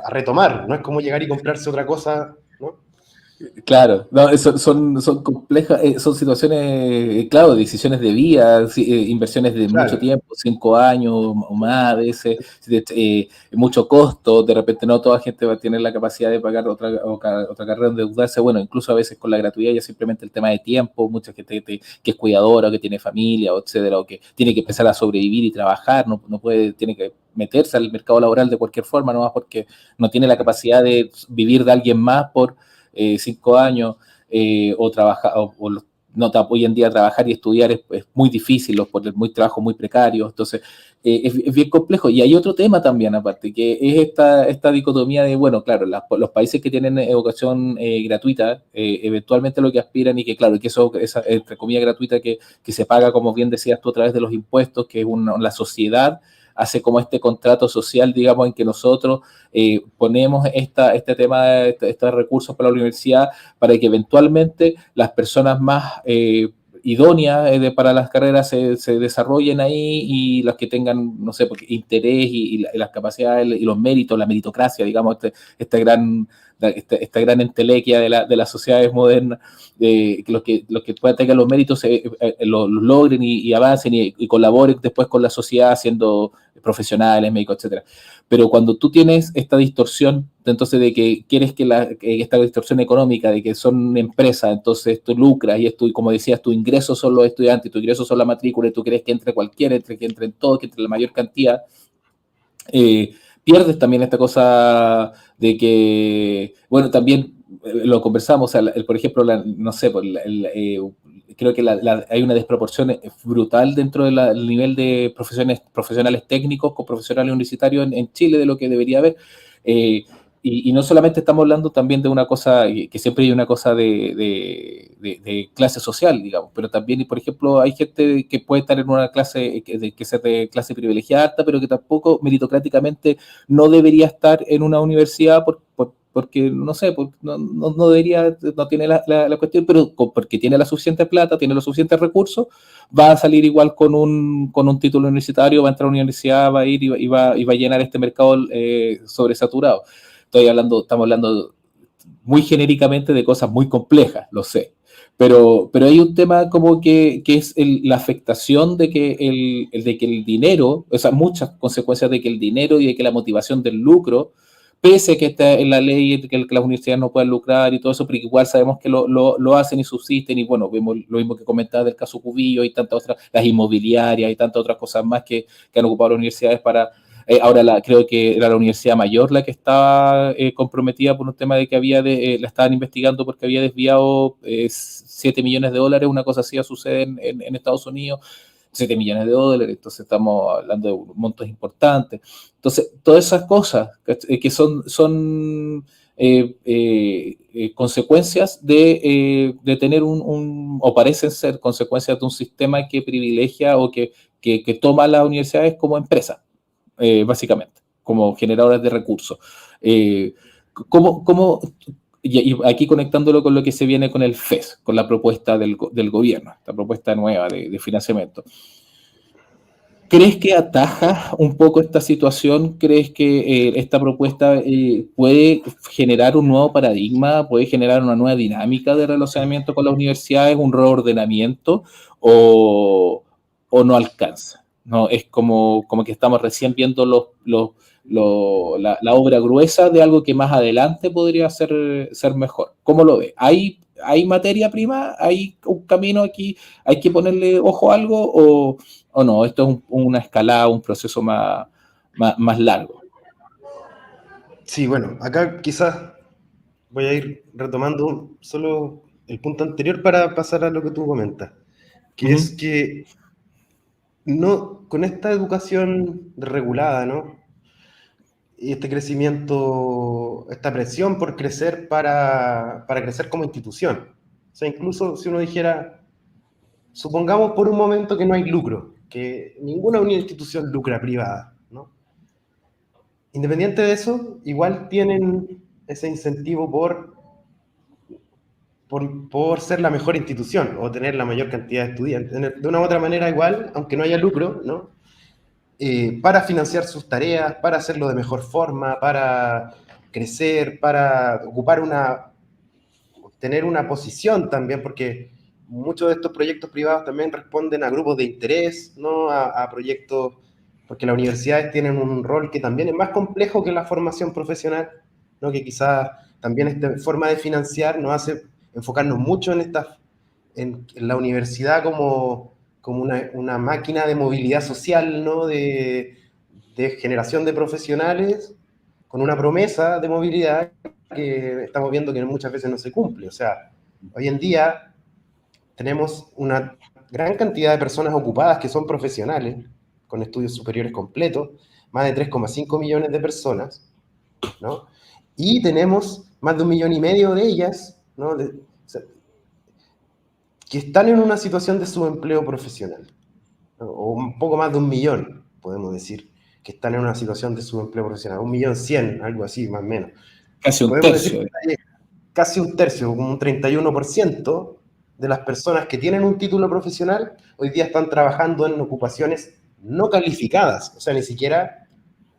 B: retomar. No es como llegar y comprarse otra cosa, ¿no?
A: Claro, no, son complejas, son situaciones, claro, decisiones de vida, inversiones de mucho
B: Claro,
A: tiempo, 5 años o más a veces, mucho costo, de repente no toda gente va a tener la capacidad de pagar otra carrera, endeudarse, bueno, incluso a veces con la gratuidad ya simplemente el tema de tiempo, mucha gente que es cuidadora, o que tiene familia, o etcétera, o que tiene que empezar a sobrevivir y trabajar, no puede, tiene que meterse al mercado laboral de cualquier forma, no más porque no tiene la capacidad de vivir de alguien más por 5 años, o trabajar, no, hoy en día trabajar y estudiar es muy difícil, muy trabajo muy precario, entonces es bien complejo. Y hay otro tema también aparte, que es esta dicotomía de, bueno, claro, los países que tienen educación gratuita, eventualmente lo que aspiran, y que claro, que esa entre comillas gratuita que se paga, como bien decías tú, a través de los impuestos, que es la sociedad hace como este contrato social, digamos, en que nosotros ponemos este tema, estos recursos para la universidad, para que eventualmente las personas más idóneas para las carreras se desarrollen ahí, y los que tengan, no sé, porque interés y las capacidades y los méritos, la meritocracia, digamos, esta gran entelequia de las sociedades modernas, que los que puedan tener los méritos los logren y avancen y colaboren después con la sociedad siendo profesionales, médicos, etcétera. Pero cuando tú tienes esta distorsión, entonces de que quieres que esta distorsión económica, de que son empresas, entonces tú lucras y esto, y como decías, tu ingreso son los estudiantes, tu ingreso son la matrícula, y tú crees que entre cualquiera, que entren todos, que entre la mayor cantidad, pierdes también esta cosa de que, bueno, también lo conversamos, o sea, por ejemplo, no sé, creo que hay una desproporción brutal dentro del nivel de profesionales técnicos con profesionales universitarios en Chile, de lo que debería haber. Y no solamente estamos hablando también de una cosa, que siempre hay una cosa de clase social, digamos, pero también, por ejemplo, hay gente que puede estar en una clase, que sea de clase privilegiada alta, pero que tampoco meritocráticamente no debería estar en una universidad porque, no sé, no debería, no tiene la cuestión, pero porque tiene la suficiente plata, tiene los suficientes recursos, va a salir igual con un título universitario, va a entrar a la universidad, va a ir y va a llenar este mercado sobresaturado. Estamos hablando muy genéricamente de cosas muy complejas, lo sé. Pero hay un tema como que es la afectación de que el dinero, o sea, muchas consecuencias de que el dinero y de que la motivación del lucro, pese a que está en la ley que las universidades no pueden lucrar y todo eso, pero igual sabemos que lo hacen y subsisten, y bueno, vemos lo mismo que comentaba del caso Cubillo y tantas otras, las inmobiliarias y tantas otras cosas más que han ocupado las universidades para... Ahora creo que era la Universidad Mayor la que estaba comprometida por un tema de que la estaban investigando porque había desviado 7 millones de dólares, una cosa así sucede en Estados Unidos, 7 millones de dólares, entonces estamos hablando de montos importantes. Entonces, todas esas cosas que son consecuencias de tener o parecen ser consecuencias de un sistema que privilegia o que toma a las universidades como empresas, básicamente, como generadores de recursos. ¿Cómo, y aquí conectándolo con lo que se viene con el FES, con la propuesta del gobierno, esta propuesta nueva de financiamiento? ¿Crees que ataja un poco esta situación? ¿Crees que esta propuesta puede generar un nuevo paradigma, puede generar una nueva dinámica de relacionamiento con las universidades, un reordenamiento, o, o no alcanza? No, es como que estamos recién viendo la obra gruesa de algo que más adelante podría ser mejor. ¿Cómo lo ves? ¿Hay materia prima? ¿Hay un camino aquí? ¿Hay que ponerle ojo a algo? ¿O no? Esto es una escalada, un proceso más largo.
B: Sí, bueno, acá quizás voy a ir retomando solo el punto anterior para pasar a lo que tú comentas, que es
A: Ujú.
B: que no, con esta educación regulada, ¿no? Y este crecimiento, esta presión por crecer para crecer como institución. O sea, incluso si uno dijera, supongamos por un momento que no hay lucro, que ninguna institución lucra privada, ¿no? Independiente de eso, igual tienen ese incentivo por ser la mejor institución o tener la mayor cantidad de estudiantes. De una u otra manera, igual, aunque no haya lucro, ¿no? Para financiar sus tareas, para hacerlo de mejor forma, para crecer, para tener una posición también, porque muchos de estos proyectos privados también responden a grupos de interés, ¿no? A proyectos, porque las universidades tienen un rol que también es más complejo que la formación profesional, ¿no? Que quizás también esta forma de financiar nos hace enfocarnos mucho en la universidad como una máquina de movilidad social, ¿no? De generación de profesionales con una promesa de movilidad que estamos viendo que muchas veces no se cumple. O sea, hoy en día tenemos una gran cantidad de personas ocupadas que son profesionales, con estudios superiores completos, más de 3,5 millones de personas, ¿no? Y tenemos más de 1,5 millones de ellas, ¿no? O sea, que están en una situación de subempleo profesional, ¿no? O un poco más de 1 millón, podemos decir, que están en una situación de subempleo profesional, 1,100,000, algo así, más o menos.
A: Casi un
B: Podemos decir
A: tercio.
B: que casi un tercio, como un 31% de las personas que tienen un título profesional hoy día están trabajando en ocupaciones no calificadas, o sea, ni siquiera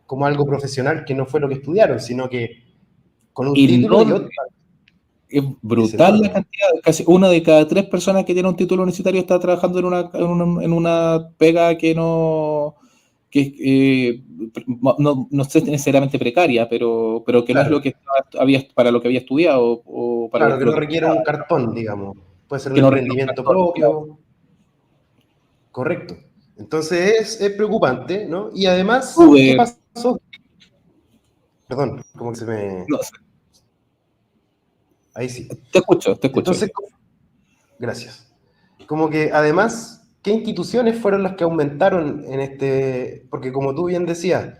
B: como algo profesional que no fue lo que estudiaron, sino que con un
A: Y
B: título y
A: no,
B: otro.
A: es
B: Es
A: brutal la
B: enorme.
A: cantidad. Casi una de cada tres personas que tiene un título universitario está trabajando en una pega que no, que no sé necesariamente precaria, pero que no es lo
B: Claro,
A: que para lo que había estudiado o para
B: claro, que
A: lo
B: no
A: que
B: requiere un cartón, digamos. Puede ser un
A: que no requiere un
B: emprendimiento
A: cartón, claro.
B: propio, correcto. Entonces es preocupante, ¿no? Y además, ¿qué
A: Uber,
B: pasó? Perdón, como que se me...
A: no sé,
B: Ahí sí.
A: te escucho, te escucho.
B: Entonces, gracias. Como que además, ¿qué instituciones fueron las que aumentaron en este? Porque como tú bien decías,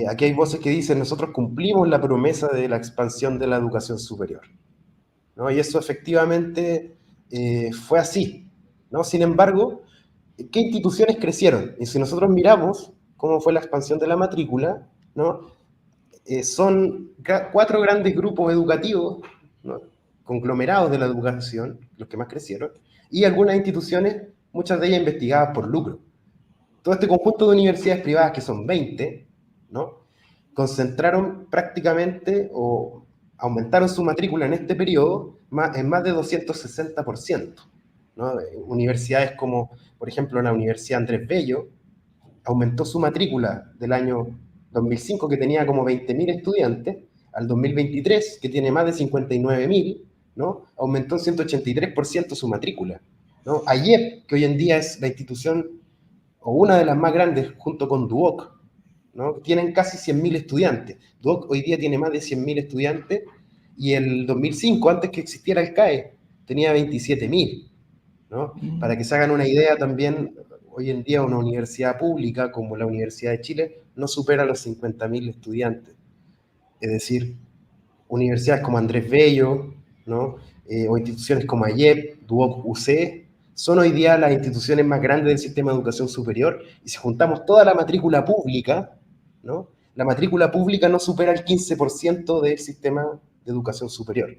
B: aquí hay voces que dicen, nosotros cumplimos la promesa de la expansión de la educación superior, ¿no? Y eso efectivamente fue así, ¿no? Sin embargo, ¿qué instituciones crecieron? Y si nosotros miramos cómo fue la expansión de la matrícula, ¿no? Son 4 grandes grupos educativos, ¿no? Conglomerados de la educación, los que más crecieron, y algunas instituciones, muchas de ellas investigadas por lucro. Todo este conjunto de universidades privadas, que son 20, ¿no? Concentraron prácticamente o aumentaron su matrícula en este periodo en más de 260%, ¿no? Universidades como, por ejemplo, la Universidad Andrés Bello, aumentó su matrícula del año 2005, que tenía como 20.000 estudiantes, al 2023, que tiene más de 59.000, ¿no? Aumentó en 183% su matrícula, ¿no? AYEP, que hoy en día es la institución o una de las más grandes junto con Duoc, ¿no? Tienen casi 100.000 estudiantes. Duoc hoy día tiene más de 100.000 estudiantes y el 2005, antes que existiera el CAE, tenía 27.000, ¿no? Para que se hagan una idea también, hoy en día una universidad pública como la Universidad de Chile no supera los 50.000 estudiantes. Es decir, universidades como Andrés Bello, ¿no? O instituciones como AYEP, Duoc, UC, son hoy día las instituciones más grandes del sistema de educación superior, y si juntamos toda la matrícula pública, ¿no? La matrícula pública no supera el 15% del sistema de educación superior.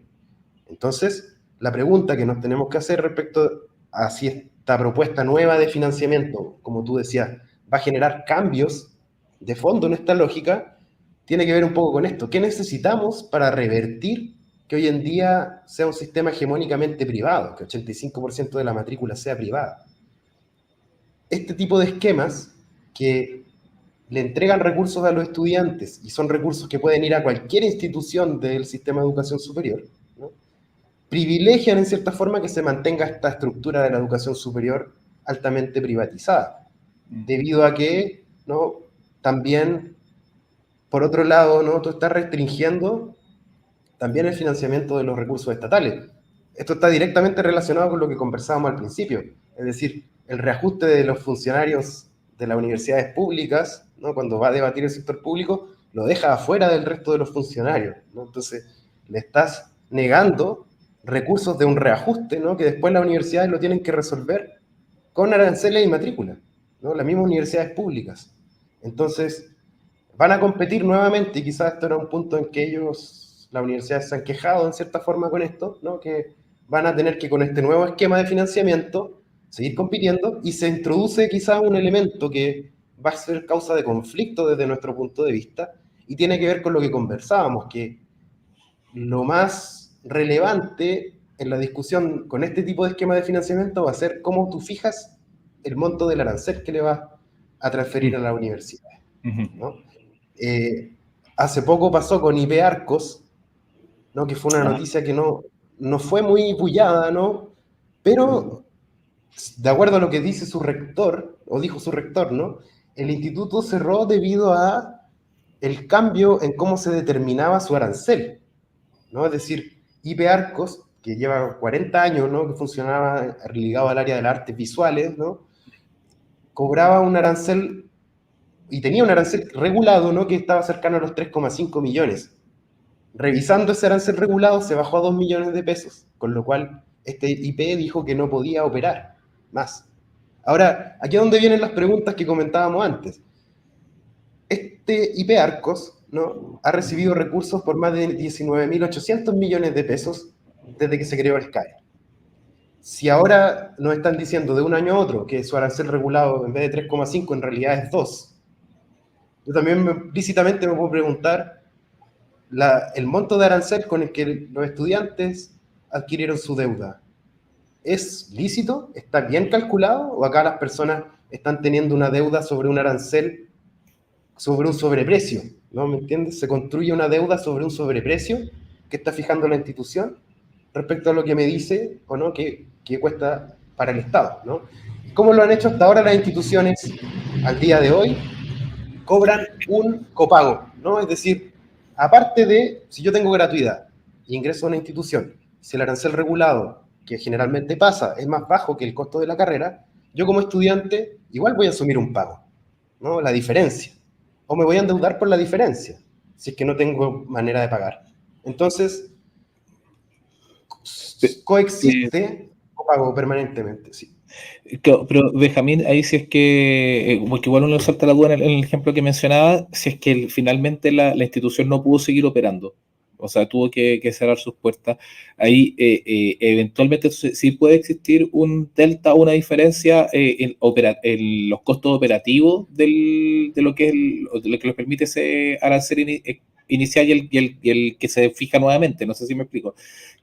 B: Entonces, la pregunta que nos tenemos que hacer respecto a si esta propuesta nueva de financiamiento, como tú decías, va a generar cambios de fondo en esta lógica, tiene que ver un poco con esto. ¿Qué necesitamos para revertir que hoy en día sea un sistema hegemónicamente privado, que 85% de la matrícula sea privada? Este tipo de esquemas que le entregan recursos a los estudiantes y son recursos que pueden ir a cualquier institución del sistema de educación superior, ¿no? Privilegian en cierta forma que se mantenga esta estructura de la educación superior altamente privatizada, debido a que, ¿no?, también, por otro lado, ¿no?, tú estás restringiendo también el financiamiento de los recursos estatales. Esto está directamente relacionado con lo que conversábamos al principio, es decir, el reajuste de los funcionarios de las universidades públicas, ¿no?, cuando va a debatir el sector público, lo deja afuera del resto de los funcionarios, ¿no? Entonces, le estás negando recursos de un reajuste, ¿no?, que después las universidades lo tienen que resolver con aranceles y matrícula, ¿no?, las mismas universidades públicas. Entonces, van a competir nuevamente, y quizás esto era un punto en que las universidades se han quejado en cierta forma con esto, ¿no?, que van a tener que, con este nuevo esquema de financiamiento, seguir compitiendo, y se introduce quizás un elemento que va a ser causa de conflicto desde nuestro punto de vista, y tiene que ver con lo que conversábamos, que lo más relevante en la discusión con este tipo de esquema de financiamiento va a ser cómo tú fijas el monto del arancel que le vas a transferir a la universidad, ¿no? Hace poco pasó con IP Arcos, ¿no?, que fue una noticia que no fue muy bullada, ¿no?, pero de acuerdo a lo que dice su rector, o dijo su rector, ¿no?, el instituto cerró debido a el cambio en cómo se determinaba su arancel, ¿no? Es decir, IP Arcos, que lleva 40 años, ¿no?, que funcionaba ligado al área de las artes visuales, ¿no?, cobraba un arancel, y tenía un arancel regulado, ¿no?, que estaba cercano a los 3,5 millones. Revisando ese arancel regulado, se bajó a 2 millones de pesos, con lo cual este IP dijo que no podía operar más. Ahora, aquí es donde vienen las preguntas que comentábamos antes. Este IP Arcos, ¿no?, ha recibido recursos por más de 19.800 millones de pesos desde que se creó el SCAE. Si ahora nos están diciendo de un año a otro que su arancel regulado en vez de 3,5 en realidad es 2, yo también lícitamente me puedo preguntar el monto de arancel con el que los estudiantes adquirieron su deuda. ¿Es lícito? ¿Está bien calculado? ¿O acá las personas están teniendo una deuda sobre un arancel, sobre un sobreprecio? ¿No me entiendes? Se construye una deuda sobre un sobreprecio que está fijando la institución respecto a lo que me dice o no que cuesta para el Estado, ¿no? ¿Cómo lo han hecho hasta ahora las instituciones al día de hoy? Cobran un copago, ¿no? Es decir, aparte de, si yo tengo gratuidad y ingreso a una institución, si el arancel regulado, que generalmente pasa, es más bajo que el costo de la carrera, yo como estudiante igual voy a asumir un pago, ¿no?, la diferencia. O me voy a endeudar por la diferencia, si es que no tengo manera de pagar. Entonces, coexiste copago permanentemente, sí.
A: Pero Benjamín, ahí si es que, porque igual uno salta la duda en el ejemplo que mencionaba, si es que finalmente la institución no pudo seguir operando, o sea, tuvo que cerrar sus puertas, ahí eventualmente sí puede existir un delta, una diferencia en los costos operativos de lo que de lo que les permite ese arancel inicial y el que se fija nuevamente, no sé si me explico.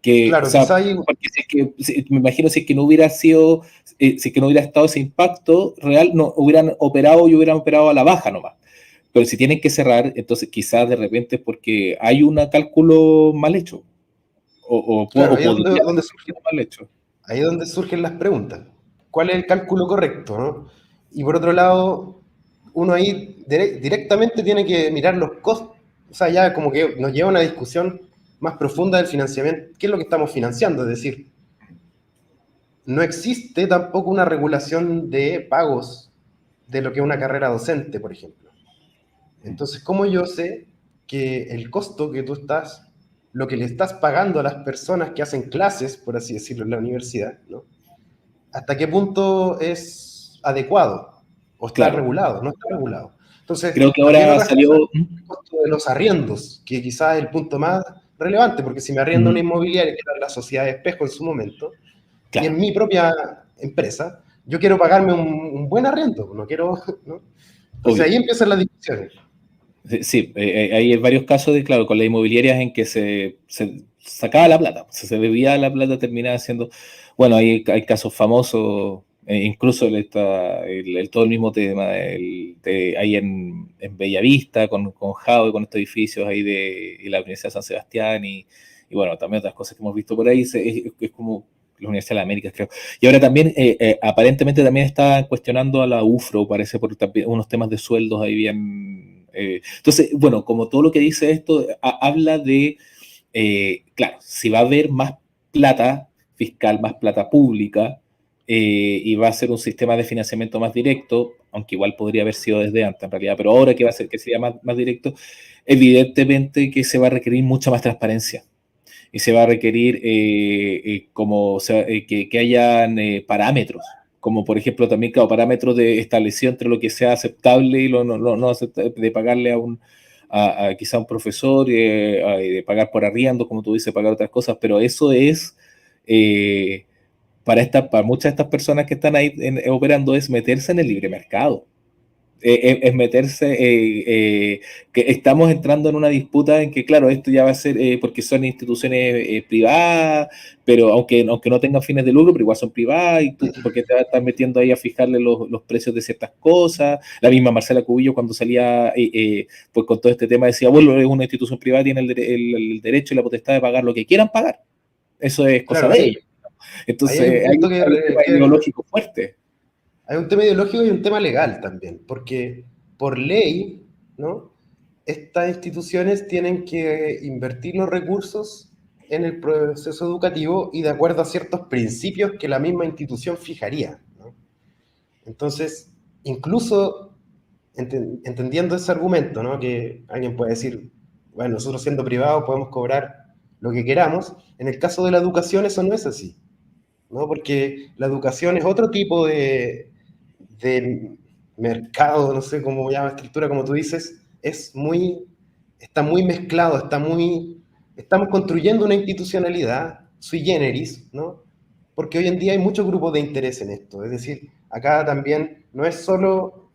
A: Que,
B: Claro,
A: o sea,
B: quizá hay...
A: porque me imagino si es que no hubiera sido, si es que no hubiera estado ese impacto real, no hubieran operado y hubieran operado a la baja nomás. Pero si tienen que cerrar, entonces quizás de repente es porque hay un cálculo mal hecho.
B: Claro, ahí es
A: Podría
B: donde
A: ser mal hecho.
B: ahí es donde surgen las preguntas. ¿Cuál es el cálculo correcto, no? Y por otro lado, uno ahí directamente tiene que mirar los costos. O sea, ya como que nos lleva a una discusión más profunda del financiamiento. ¿Qué es lo que estamos financiando? Es decir, no existe tampoco una regulación de pagos de lo que es una carrera docente, por ejemplo. Entonces, ¿cómo yo sé que el costo que tú estás, lo que le estás pagando a las personas que hacen clases, por así decirlo, en la universidad, ¿no?, hasta qué punto es adecuado o está
A: Claro.
B: regulado? No está regulado. Entonces,
A: Creo que
B: también
A: ahora
B: otra cosa
A: salió.
B: es el costo de los arriendos, que quizás es el punto más relevante, porque si me arriendo una inmobiliaria, que era la sociedad de Espejo en su momento, y
A: Claro.
B: en mi propia empresa, yo quiero pagarme un buen arriendo, no quiero, ¿no? Entonces
A: Obvio.
B: ahí empiezan las discusiones.
A: Sí, hay varios casos de, claro, con las inmobiliarias en que se sacaba la plata, se debía la plata, terminaba siendo, bueno, hay casos famosos, incluso todo el mismo tema, ahí en Bellavista, con Jao, con estos edificios ahí y la Universidad de San Sebastián, y bueno, también otras cosas que hemos visto por ahí, es como la Universidad de las Américas, creo. Y ahora también, aparentemente también está cuestionando a la UFRO, parece, por también unos temas de sueldos ahí bien. Entonces, bueno, como todo lo que dice esto, habla de, claro, si va a haber más plata fiscal, más plata pública, y va a ser un sistema de financiamiento más directo, aunque igual podría haber sido desde antes en realidad, pero ahora que va a ser que sea más directo, evidentemente que se va a requerir mucha más transparencia y se va a requerir que hayan parámetros, como por ejemplo también, claro, parámetros establecidos entre lo que sea aceptable y lo no aceptable, de pagarle a quizá un profesor, de pagar por arriendo, como tú dices, pagar otras cosas, pero eso es, para muchas de estas personas que están ahí operando, es meterse en el libre mercado. Es meterse, que estamos entrando en una disputa en que, claro, esto ya va a ser, porque son instituciones privadas, pero aunque no tengan fines de lucro, pero igual son privadas, y tú, porque te vas a estar metiendo ahí a fijarle los precios de ciertas cosas. La misma Marcela Cubillo, cuando salía pues con todo este tema, decía, bueno, es una institución privada, tiene el derecho y la potestad de pagar lo que quieran pagar. Eso es cosa
B: Claro,
A: de ellos.
B: ahí hay un
A: Entonces,
B: punto
A: hay un tema ideológico fuerte.
B: hay un tema ideológico y un tema legal también, porque por ley, ¿no? Estas instituciones tienen que invertir los recursos en el proceso educativo y de acuerdo a ciertos principios que la misma institución fijaría, ¿no? Entonces, incluso entendiendo ese argumento, ¿no? Que alguien puede decir, bueno, nosotros siendo privados podemos cobrar lo que queramos, en el caso de la educación eso no es así, ¿no? Porque la educación es otro tipo de mercado, no sé cómo llama estructura, como tú dices, está muy mezclado, estamos construyendo una institucionalidad sui generis, ¿no? Porque hoy en día hay muchos grupos de interés en esto, es decir, acá también no es solo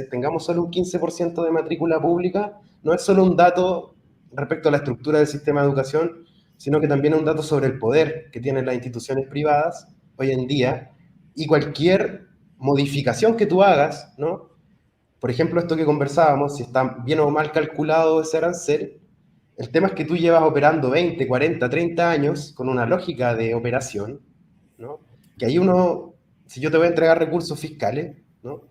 B: tengamos solo un 15% de matrícula pública, no es solo un dato respecto a la estructura del sistema de educación, sino que también es un dato sobre el poder que tienen las instituciones privadas hoy en día, y cualquier modificación que tú hagas, ¿no? Por ejemplo, esto que conversábamos, si está bien o mal calculado ese arancel, el tema es que tú llevas operando 20, 40, 30 años con una lógica de operación, ¿no? Que ahí si yo te voy a entregar recursos fiscales, ¿no?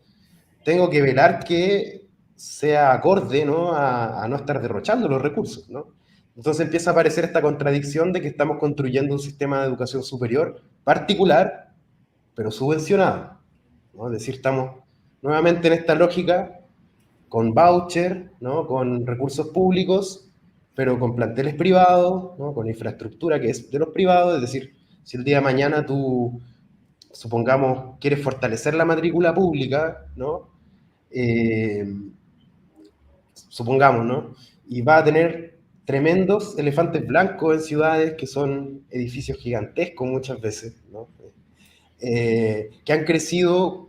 B: Tengo que velar que sea acorde, ¿no? A no estar derrochando los recursos, ¿no? Entonces empieza a aparecer esta contradicción de que estamos construyendo un sistema de educación superior particular, pero subvencionado, ¿no? Es decir, estamos nuevamente en esta lógica con voucher, ¿no? Con recursos públicos, pero con planteles privados, ¿no? Con infraestructura que es de los privados, es decir, si el día de mañana tú, supongamos, quieres fortalecer la matrícula pública, ¿no? Eh, supongamos, ¿no? Y va a tener tremendos elefantes blancos en ciudades que son edificios gigantescos muchas veces, ¿no? Que han crecido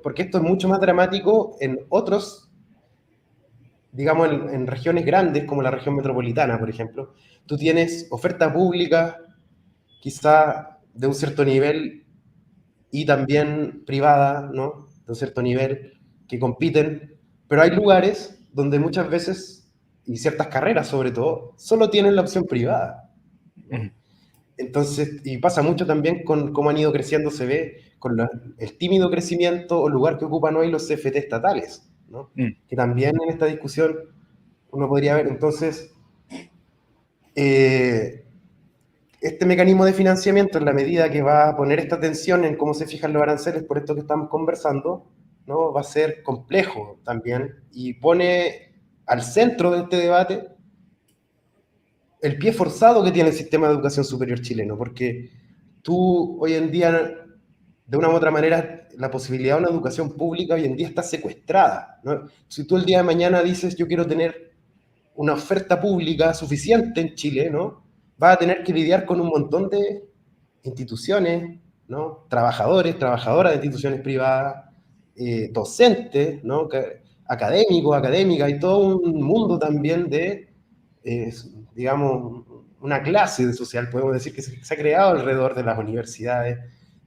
B: porque esto es mucho más dramático en otros, digamos, en regiones grandes como la región metropolitana, por ejemplo. Tú tienes oferta pública, quizá de un cierto nivel, y también privada, ¿no? De un cierto nivel, que compiten, pero hay lugares donde muchas veces, y ciertas carreras sobre todo, solo tienen la opción privada, ¿no? Entonces, y pasa mucho también con cómo han ido creciendo, se ve con el tímido crecimiento o lugar que ocupan hoy los CFT estatales, ¿no? Que también en esta discusión uno podría ver. Entonces, eh, este mecanismo de financiamiento, en la medida que va a poner esta tensión en cómo se fijan los aranceles, por esto que estamos conversando, ¿no? Va a ser complejo también y pone al centro de este debate el pie forzado que tiene el sistema de educación superior chileno, porque tú hoy en día, de una u otra manera, la posibilidad de una educación pública hoy en día está secuestrada, ¿no? Si tú el día de mañana dices, yo quiero tener una oferta pública suficiente en Chile, ¿no? Va a tener que lidiar con un montón de instituciones, ¿no? Trabajadores, trabajadoras de instituciones privadas, docentes, ¿no? Académicos, académicas, y todo un mundo también de, digamos, una clase de social, podemos decir, que se ha creado alrededor de las universidades,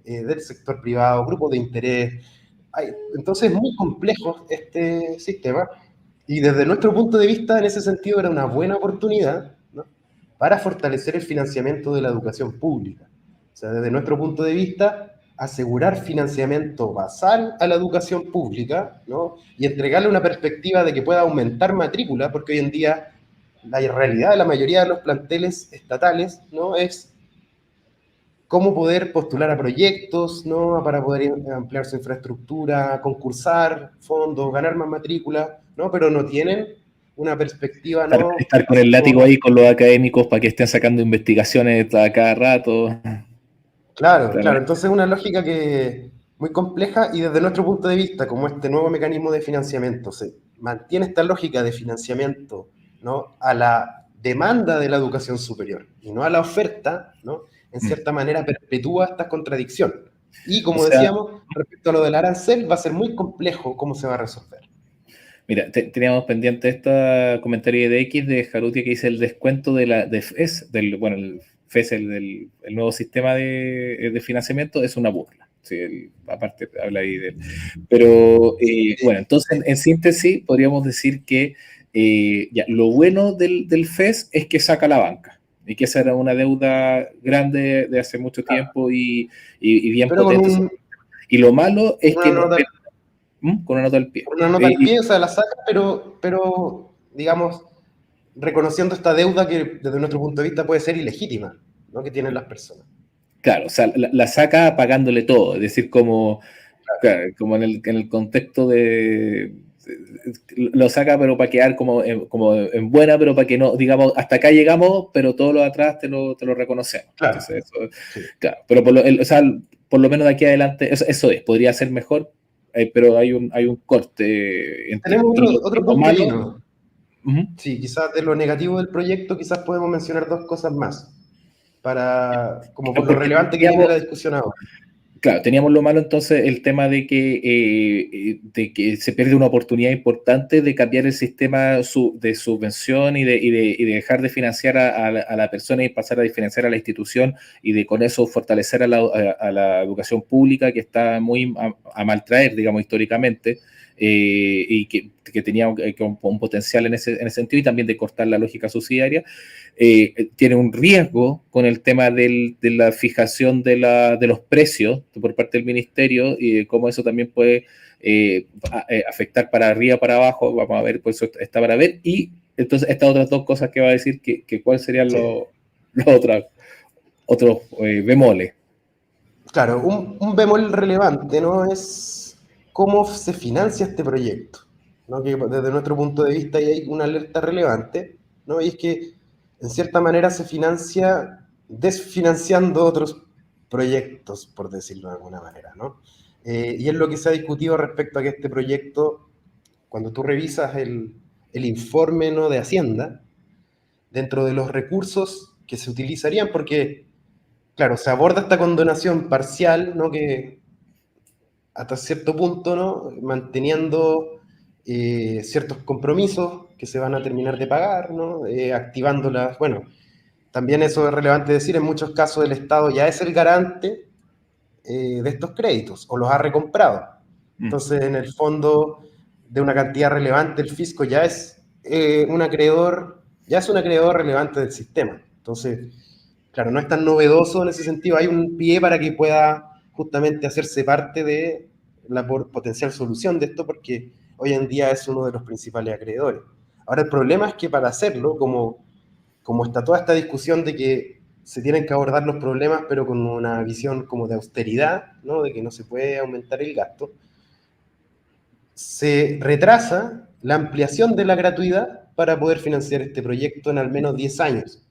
B: del sector privado, grupos de interés. Entonces es muy complejo este sistema, y desde nuestro punto de vista, en ese sentido, era una buena oportunidad, ¿no?, para fortalecer el financiamiento de la educación pública. O sea, desde nuestro punto de vista, asegurar financiamiento basal a la educación pública, ¿no?, y entregarle una perspectiva de que pueda aumentar matrícula, porque hoy en día la realidad de la mayoría de los planteles estatales, ¿no?, es cómo poder postular a proyectos, ¿no?, para poder ampliar su infraestructura, concursar fondos, ganar más matrícula, ¿no?, pero no tienen una perspectiva, ¿no?,
A: Estar con el látigo
B: como,
A: ahí con los académicos para que estén sacando investigaciones a cada rato.
B: claro,
A: Claro.
B: claro. Entonces es una lógica que muy compleja, y desde nuestro punto de vista, como este nuevo mecanismo de financiamiento se mantiene esta lógica de financiamiento, ¿no?, a la demanda de la educación superior y no a la oferta, ¿no?, en cierta manera perpetúa esta contradicción. Y
A: O
B: como
A: sea,
B: decíamos, respecto a lo del arancel, va a ser muy complejo cómo se va a resolver.
A: mira, teníamos pendiente este comentario de X de Jarutia que dice el descuento de FES, bueno, el FES, el nuevo sistema de financiamiento, es una burla. Sí, aparte habla ahí de él. Pero bueno, entonces en síntesis podríamos decir que ya, lo bueno del FES es que saca la banca y que esa era una deuda grande de hace mucho tiempo y bien
B: Pero con
A: potente. Y lo malo es que
B: una
A: no,
B: nota,
A: con una nota al pie.
B: con una nota al pie, o sea, la saca, pero digamos, reconociendo esta deuda que desde nuestro punto de vista puede ser ilegítima, ¿no?, que tienen las personas.
A: Claro, o sea, la saca pagándole todo, es decir, como, claro, como en el contexto lo saca pero para quedar como en buena, pero para que no, digamos, hasta acá llegamos, pero todo lo de atrás te lo reconocemos.
B: Claro,
A: Entonces, eso,
B: sí.
A: claro, pero o sea, por lo menos de aquí adelante, eso es, podría ser mejor, pero hay un corte entre.
B: Tenemos
A: Y
B: otro
A: lo
B: punto ahí,
A: malo,
B: ¿no?
A: ujú,
B: Sí, quizás de lo negativo del proyecto, quizás podemos mencionar dos cosas más, como por lo
A: porque
B: relevante que tiene la discusión ahora.
A: claro, teníamos lo malo entonces el tema de que se pierde una oportunidad importante de cambiar el sistema de subvención y de dejar de financiar a la persona y pasar a financiar a la institución y de con eso fortalecer a la educación pública que está muy a maltraer, digamos, históricamente. Y que tenía un potencial en ese sentido y también de cortar la lógica subsidiaria. Tiene un riesgo con el tema de la fijación de los precios por parte del ministerio y de cómo eso también puede afectar para arriba, para abajo. Vamos a ver, pues eso está para ver. Y entonces estas otras dos cosas que va a decir, que cuáles serían
B: Sí,
A: los otros bemoles.
B: claro, un bemol relevante, ¿no?, es cómo se financia este proyecto, ¿no?, que desde nuestro punto de vista hay una alerta relevante, ¿no?, y es que en cierta manera se financia desfinanciando otros proyectos, por decirlo de alguna manera, ¿no? Y es lo que se ha discutido respecto a que este proyecto, cuando tú revisas el informe, ¿no?, de Hacienda, dentro de los recursos que se utilizarían, porque, claro, se aborda esta condonación parcial, ¿no?, que hasta cierto punto, ¿no?, manteniendo ciertos compromisos que se van a terminar de pagar, ¿no?, activándolas. Bueno, también eso es relevante decir, en muchos casos el Estado ya es el garante de estos créditos o los ha recomprado.
A: Mm.
B: Entonces, en el fondo, de una cantidad relevante, el fisco ya es un acreedor relevante del sistema. Entonces, claro, no es tan novedoso en ese sentido. Hay un pie para que pueda justamente hacerse parte de la potencial solución de esto, porque hoy en día es uno de los principales acreedores. Ahora, el problema es que para hacerlo, como está toda esta discusión de que se tienen que abordar los problemas, pero con una visión como de austeridad, ¿no?, de que no se puede aumentar el gasto, se retrasa la ampliación de la gratuidad para poder financiar este proyecto en al menos 10 años,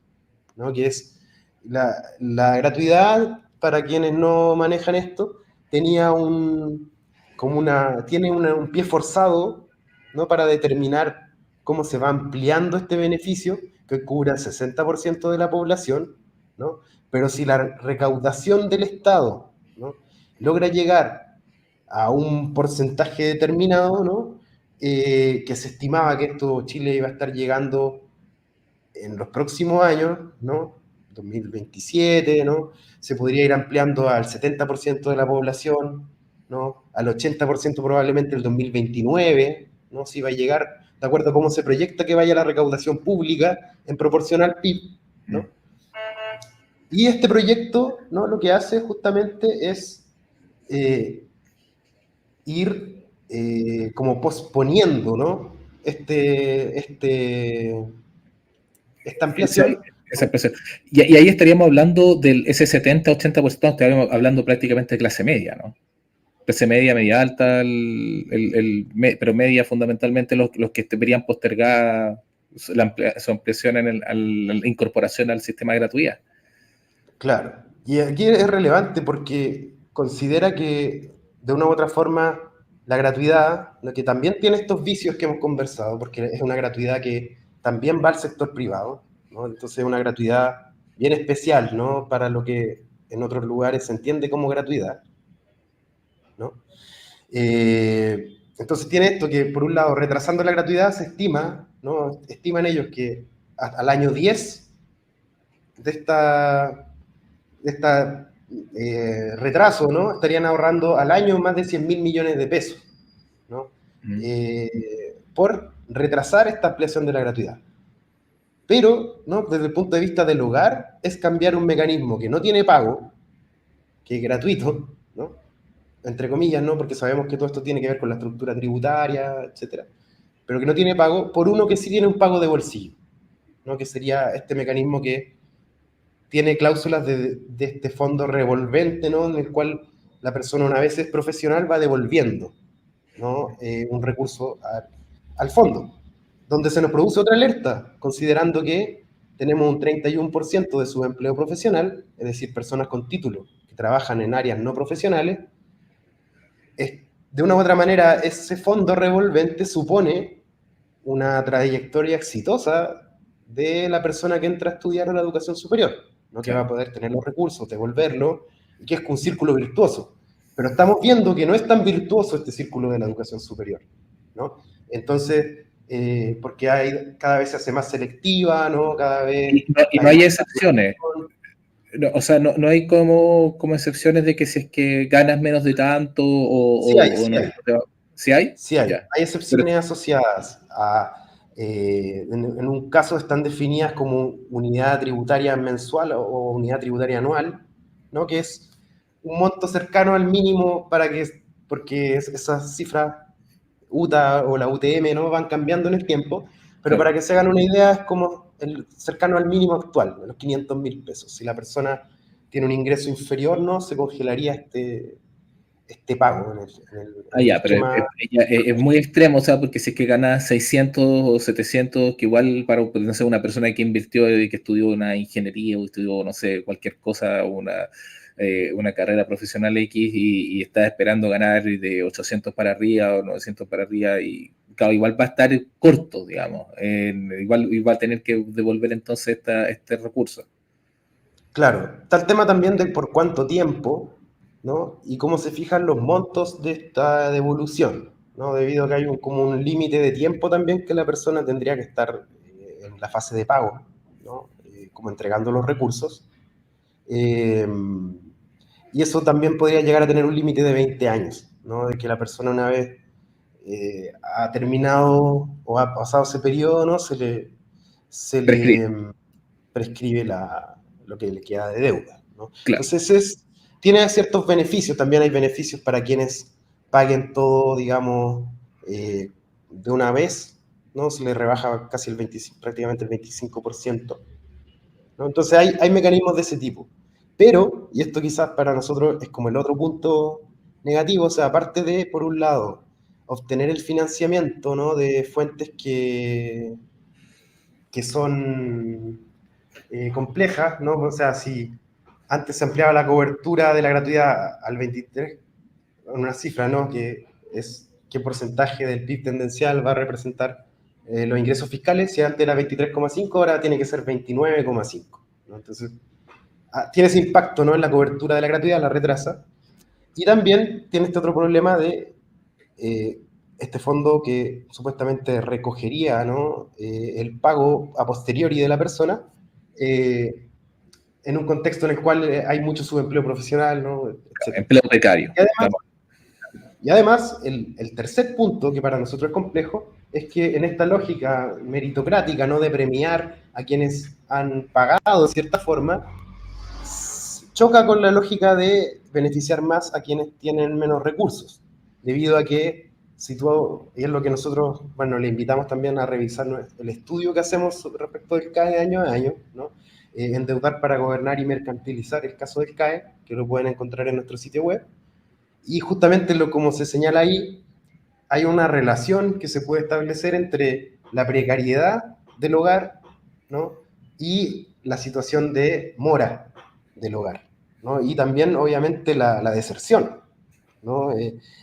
B: ¿no?, que es la gratuidad, para quienes no manejan esto, tiene un pie forzado, ¿no?, para determinar cómo se va ampliando este beneficio que cubra el 60% de la población, ¿no? Pero si la recaudación del Estado ¿no? Logra llegar a un porcentaje determinado, ¿no? Que se estimaba que Chile iba a estar llegando en los próximos años, ¿no? 2027, ¿no? Se podría ir ampliando al 70% de la población, ¿no? Al 80% probablemente el 2029, ¿no? Si va a llegar, de acuerdo a cómo se proyecta que vaya la recaudación pública en proporción al PIB, ¿no? Y este proyecto, ¿no? Lo que hace justamente es ir como posponiendo, ¿no? Esta ampliación.
A: Esa impresión. Y ahí estaríamos hablando del ese 70-80%, estaríamos hablando prácticamente de clase media, ¿no? Clase media, media alta, pero media fundamentalmente los que deberían postergar su ampliación la incorporación al sistema de gratuidad.
B: Claro, y aquí es relevante porque considera que de una u otra forma la gratuidad, lo que también tiene estos vicios que hemos conversado, porque es una gratuidad que también va al sector privado, ¿no? Entonces es una gratuidad bien especial, ¿no? Para lo que en otros lugares se entiende como gratuidad, ¿no? Entonces tiene esto que, por un lado, retrasando la gratuidad se estima, ¿no? Estiman ellos que al año 10 de esta retraso, ¿no? Estarían ahorrando al año más de 100 mil millones de pesos, ¿no? Por retrasar esta ampliación de la gratuidad. Pero, ¿no? Desde el punto de vista del hogar, es cambiar un mecanismo que no tiene pago, que es gratuito, ¿no? Entre comillas, ¿no? Porque sabemos que todo esto tiene que ver con la estructura tributaria, etcétera, pero que no tiene pago, por uno que sí tiene un pago de bolsillo, ¿no? Que sería este mecanismo que tiene cláusulas de este fondo revolvente, ¿no? En el cual la persona, una vez es profesional, va devolviendo, ¿no? Un recurso al fondo, donde se nos produce otra alerta, considerando que tenemos un 31% de subempleo profesional, es decir, personas con título que trabajan en áreas no profesionales. De una u otra manera, ese fondo revolvente supone una trayectoria exitosa de la persona que entra a estudiar en la educación superior, ¿no? Que va a poder tener los recursos, devolverlo, y que es un círculo virtuoso. Pero estamos viendo que no es tan virtuoso este círculo de la educación superior, ¿no? Entonces, porque cada vez se hace más selectiva, ¿no? Cada vez
A: y no hay excepciones. No, o sea, no hay como excepciones de que si es que ganas menos de tanto
B: Sí hay,
A: o
B: sí
A: no.
B: hay.
A: ¿Sí hay?
B: Sí hay.
A: Ya.
B: Hay excepciones asociadas a, en un caso están definidas como unidad tributaria mensual o unidad tributaria anual, ¿no? Que es un monto cercano al mínimo porque esas cifras UTA o la UTM, ¿no? Van cambiando en el tiempo, pero
A: Claro.
B: para que se hagan una idea es como cercano al mínimo actual, los 500 mil pesos. Si la persona tiene un ingreso inferior, ¿no? Se congelaría este pago en el
A: Ya, pero
B: esquema.
A: es muy extremo, o sea, porque si es que ganas 600 o 700, que igual para, no sé, una persona que invirtió y que estudió una ingeniería o estudió, no sé, cualquier cosa, una carrera profesional X y está esperando ganar de 800 para arriba o 900 para arriba y claro, igual va a estar corto, digamos, igual va a tener que devolver entonces este recurso.
B: Claro, está el tema también de por cuánto tiempo, ¿no? Y cómo se fijan los montos de esta devolución, ¿no? Debido a que hay como un límite de tiempo también que la persona tendría que estar en la fase de pago, ¿no? Como entregando los recursos. Eh, y eso también podría llegar a tener un límite de 20 años, ¿no? De que la persona una vez ha terminado o ha pasado ese periodo, ¿no? Se
A: Prescribe,
B: le prescribe lo que le queda de deuda, ¿no?
A: claro.
B: Entonces tiene ciertos beneficios, también hay beneficios para quienes paguen todo, digamos, de una vez, ¿no? Se le rebaja casi prácticamente el 25%, ¿no? Entonces hay mecanismos de ese tipo. Pero, y esto quizás para nosotros es como el otro punto negativo, o sea, aparte de, por un lado, obtener el financiamiento, ¿no? De fuentes que son complejas, ¿no? O sea, si antes se ampliaba la cobertura de la gratuidad al 23, una cifra, ¿no? Que es qué porcentaje del PIB tendencial va a representar los ingresos fiscales. Si antes era 23,5, ahora tiene que ser 29,5, ¿no? Entonces, tiene ese impacto, ¿no? En la cobertura de la gratuidad, la retrasa. Y también tiene este otro problema de este fondo que supuestamente recogería, ¿no? El pago a posteriori de la persona, eh, en un contexto en el cual hay mucho subempleo profesional, ¿no? Etcétera.
A: Empleo precario.
B: Y además, el tercer punto, que para nosotros es complejo, es que en esta lógica meritocrática, ¿no? De premiar a quienes han pagado de cierta forma, choca con la lógica de beneficiar más a quienes tienen menos recursos, debido a que, si tú, y es lo que nosotros, bueno, le invitamos también a revisar el estudio que hacemos respecto del CAE año a año, ¿no? Endeudar para gobernar y mercantilizar el caso del CAE, que lo pueden encontrar en nuestro sitio web, y justamente como se señala ahí, hay una relación que se puede establecer entre la precariedad del hogar, ¿no? Y la situación de mora del hogar, ¿no? Y también, obviamente, la deserción, ¿no?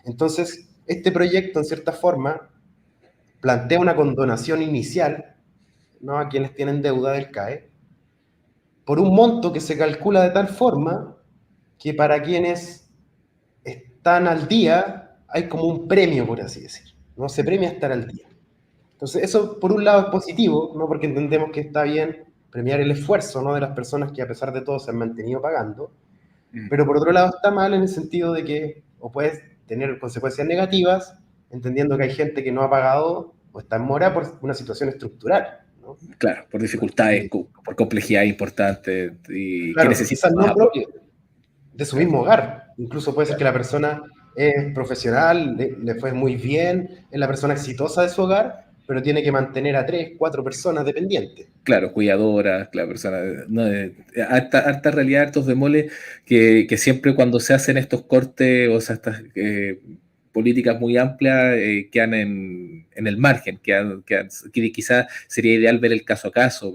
B: Entonces, este proyecto, en cierta forma, plantea una condonación inicial, ¿no? A quienes tienen deuda del CAE, por un monto que se calcula de tal forma que para quienes están al día hay como un premio, por así decir, ¿no? Se premia estar al día. Entonces, eso por un lado es positivo, ¿no? Porque entendemos que está bien premiar el esfuerzo, ¿no? De las personas que a pesar de todo se han mantenido pagando, pero por otro lado está mal en el sentido de que o puedes tener consecuencias negativas, entendiendo que hay gente que no ha pagado o está en mora por una situación estructural, ¿no?
A: Claro, por dificultades, por complejidad importante y que
B: Claro,
A: necesitan
B: quizás
A: más
B: no
A: apoyo.
B: propio de su
A: Claro,
B: mismo hogar. Incluso puede ser que
A: claro.
B: la persona es profesional, le fue muy bien, es la persona exitosa de su hogar, pero tiene que mantener a 3, 4 personas dependientes.
A: Claro, cuidadoras, la persona, no, harta realidad, hartos bemoles que siempre cuando se hacen estos cortes, o sea, estas políticas muy amplias, quedan en el margen, que quizás sería ideal ver el caso a caso,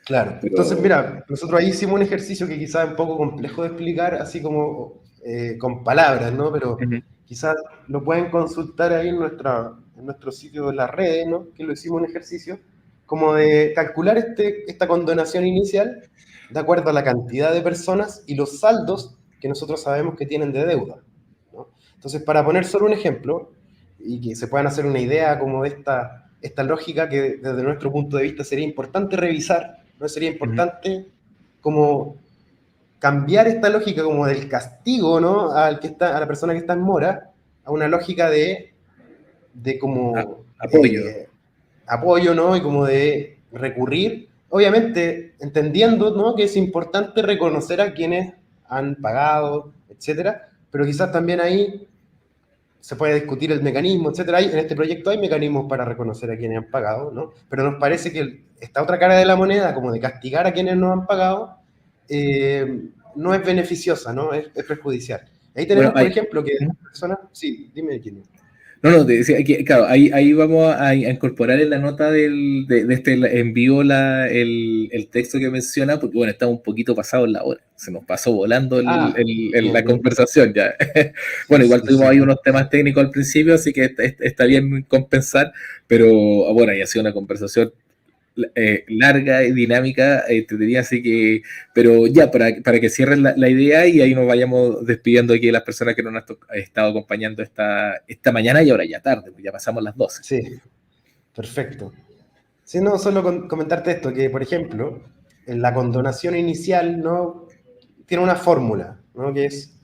B: Claro. Entonces,
A: pero
B: mira, nosotros ahí hicimos un ejercicio que quizás es un poco complejo de explicar, así como con palabras, ¿no? Pero
A: ujú,
B: quizás lo pueden consultar ahí en nuestro sitio de las redes, ¿no? Que lo hicimos un ejercicio, como de calcular esta condonación inicial de acuerdo a la cantidad de personas y los saldos que nosotros sabemos que tienen de deuda, ¿no? Entonces, para poner solo un ejemplo, y que se puedan hacer una idea como de esta lógica que desde nuestro punto de vista sería importante revisar, ¿no? Sería
A: ujú.
B: importante como cambiar esta lógica como del castigo, ¿no? A la persona que está en mora, a una lógica de como
A: Apoyo,
B: apoyo, ¿no? Y como de recurrir, obviamente entendiendo, ¿no? Que es importante reconocer a quienes han pagado, etcétera, pero quizás también ahí se puede discutir el mecanismo, etcétera. En este proyecto hay mecanismos para reconocer a quienes han pagado, ¿no? Pero nos parece que esta otra cara de la moneda, como de castigar a quienes no han pagado, no es beneficiosa, ¿no? Es perjudicial. Ahí
A: bueno,
B: tenemos, por
A: hay,
B: ejemplo, que
A: ¿Mm?
B: personas... Sí, dime quién.
A: No, no, te decía que, claro, ahí vamos a incorporar en la nota de este envío el texto que menciona, porque bueno, estamos un poquito pasados en la hora, se nos pasó volando
B: Ah,
A: la
B: bien, bien.
A: conversación ya. Bueno, igual
B: Sí,
A: tuvimos
B: sí.
A: ahí unos temas técnicos al principio, así que está bien compensar, pero bueno, ya ha sido una conversación larga y dinámica, entretenida, así que, pero ya, para que cierren la idea y ahí nos vayamos despidiendo aquí de las personas que nos han estado acompañando esta mañana y ahora ya tarde, pues ya pasamos las 12.
B: Sí, perfecto. Sí, no, solo comentarte esto, que por ejemplo, en la condonación inicial, ¿no? Tiene una fórmula, ¿no? Que es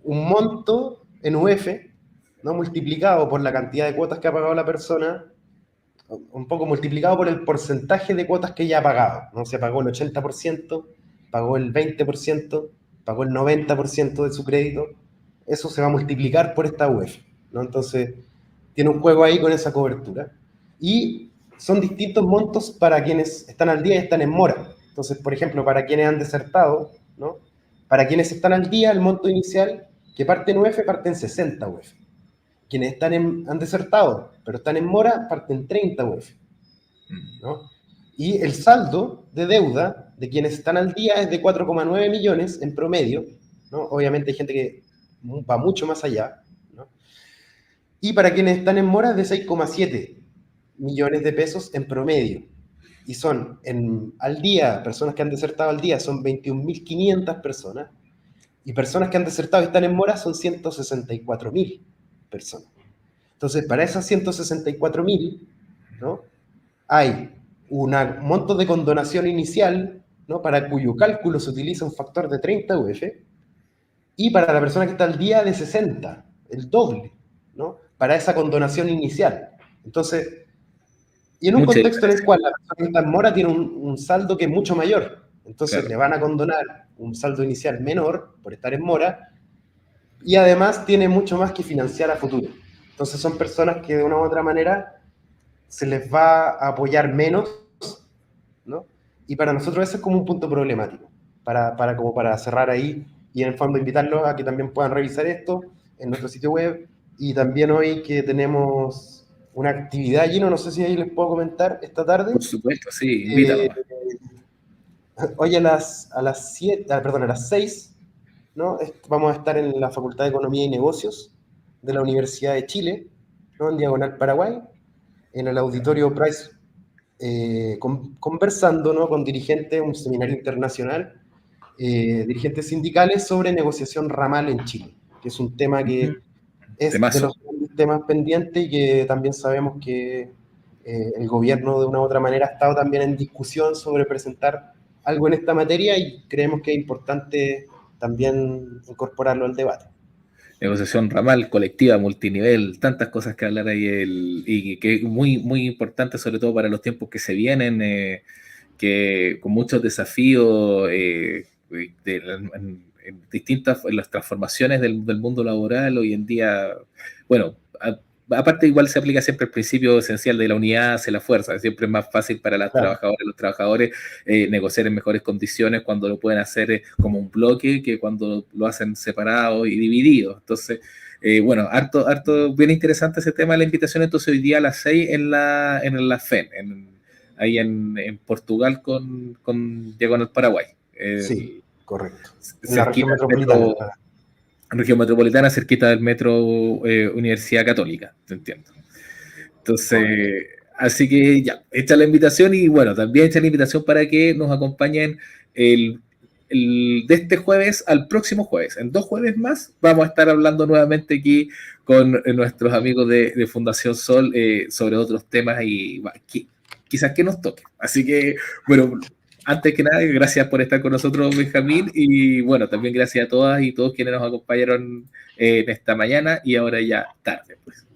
B: un monto en UF, ¿no? Multiplicado por la cantidad de cuotas que ha pagado la persona, un poco multiplicado por el porcentaje de cuotas que ya ha pagado, ¿no? Se pagó el 80%, pagó el 20%, pagó el 90% de su crédito, eso se va a multiplicar por esta UF, ¿no? Entonces, tiene un juego ahí con esa cobertura. Y son distintos montos para quienes están al día y están en mora. Entonces, por ejemplo, para quienes han desertado, ¿no? Para quienes están al día, el monto inicial que parte en UF parte en 60 UF. Quienes han desertado, pero están en mora, parten 30 UF, ¿no? Y el saldo de deuda de quienes están al día es de 4,9 millones en promedio, ¿no? Obviamente hay gente que va mucho más allá, ¿no? Y para quienes están en mora es de 6,7 millones de pesos en promedio. Y son al día, personas que han desertado al día, son 21.500 personas. Y personas que han desertado y están en mora son 164.000 personas. Entonces, para esas 164.000, ¿no? Hay un monto de condonación inicial, ¿no? Para cuyo cálculo se utiliza un factor de 30 UF, y para la persona que está al día de 60, el doble, ¿no? Para esa condonación inicial. Entonces, y en un
A: Mucha
B: contexto en el
A: diferencia.
B: cual la persona que está en mora tiene un saldo que es mucho mayor, entonces
A: Claro.
B: le van a condonar un saldo inicial menor por estar en mora, y además tiene mucho más que financiar a futuro. Entonces son personas que de una u otra manera se les va a apoyar menos, ¿no? Y para nosotros eso es como un punto problemático, como para cerrar ahí, y en el fondo invitarlos a que también puedan revisar esto en nuestro sitio web, y también hoy que tenemos una actividad, Gino, no sé si ahí les puedo comentar esta tarde.
A: Por supuesto, sí, invítanos.
B: Hoy a las 6, ¿no? Vamos a estar en la Facultad de Economía y Negocios de la Universidad de Chile, ¿no? En Diagonal Paraguay, en el auditorio Price, conversando, ¿no? Con dirigentes, un seminario internacional, dirigentes sindicales sobre negociación ramal en Chile, que es un tema que es de
A: Temazo.
B: los temas pendientes y que también sabemos que el gobierno de una u otra manera ha estado también en discusión sobre presentar algo en esta materia, y creemos que es importante también incorporarlo al debate.
A: Negociación ramal, colectiva, multinivel, tantas cosas que hablar ahí, y que es muy, muy importante, sobre todo para los tiempos que se vienen, que con muchos desafíos en distintas en las transformaciones del mundo laboral hoy en día. Bueno, aparte igual se aplica siempre el principio esencial de la unidad hace la fuerza. Siempre es más fácil para las
B: Claro.
A: trabajadoras y los trabajadores negociar en mejores condiciones cuando lo pueden hacer como un bloque que cuando lo hacen separado y dividido. Entonces, bueno, harto, bien interesante ese tema de la invitación. Entonces hoy día a las 6 en la FEN, ahí en Portugal con Diagonal Paraguay.
B: Sí, correcto. En la región
A: Cerquita del
B: metropolitana.
A: metro, región metropolitana, cerquita del metro Universidad Católica, te entiendo.
B: Correcto.
A: Entonces, así que ya, hecha la invitación, y bueno, también hecha la invitación para que nos acompañen de este jueves al próximo jueves. En 2 jueves más vamos a estar hablando nuevamente aquí con nuestros amigos de Fundación Sol sobre otros temas y quizás que nos toque. Así que, bueno, antes que nada, gracias por estar con nosotros, Benjamín, y bueno, también gracias a todas y todos quienes nos acompañaron en esta mañana y ahora ya tarde, pues.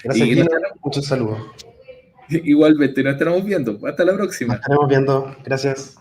B: Gracias,
A: Y
B: Gino. Muchos saludos.
A: igualmente, nos estaremos viendo. Hasta la
B: Nos
A: próxima.
B: estaremos viendo. Gracias.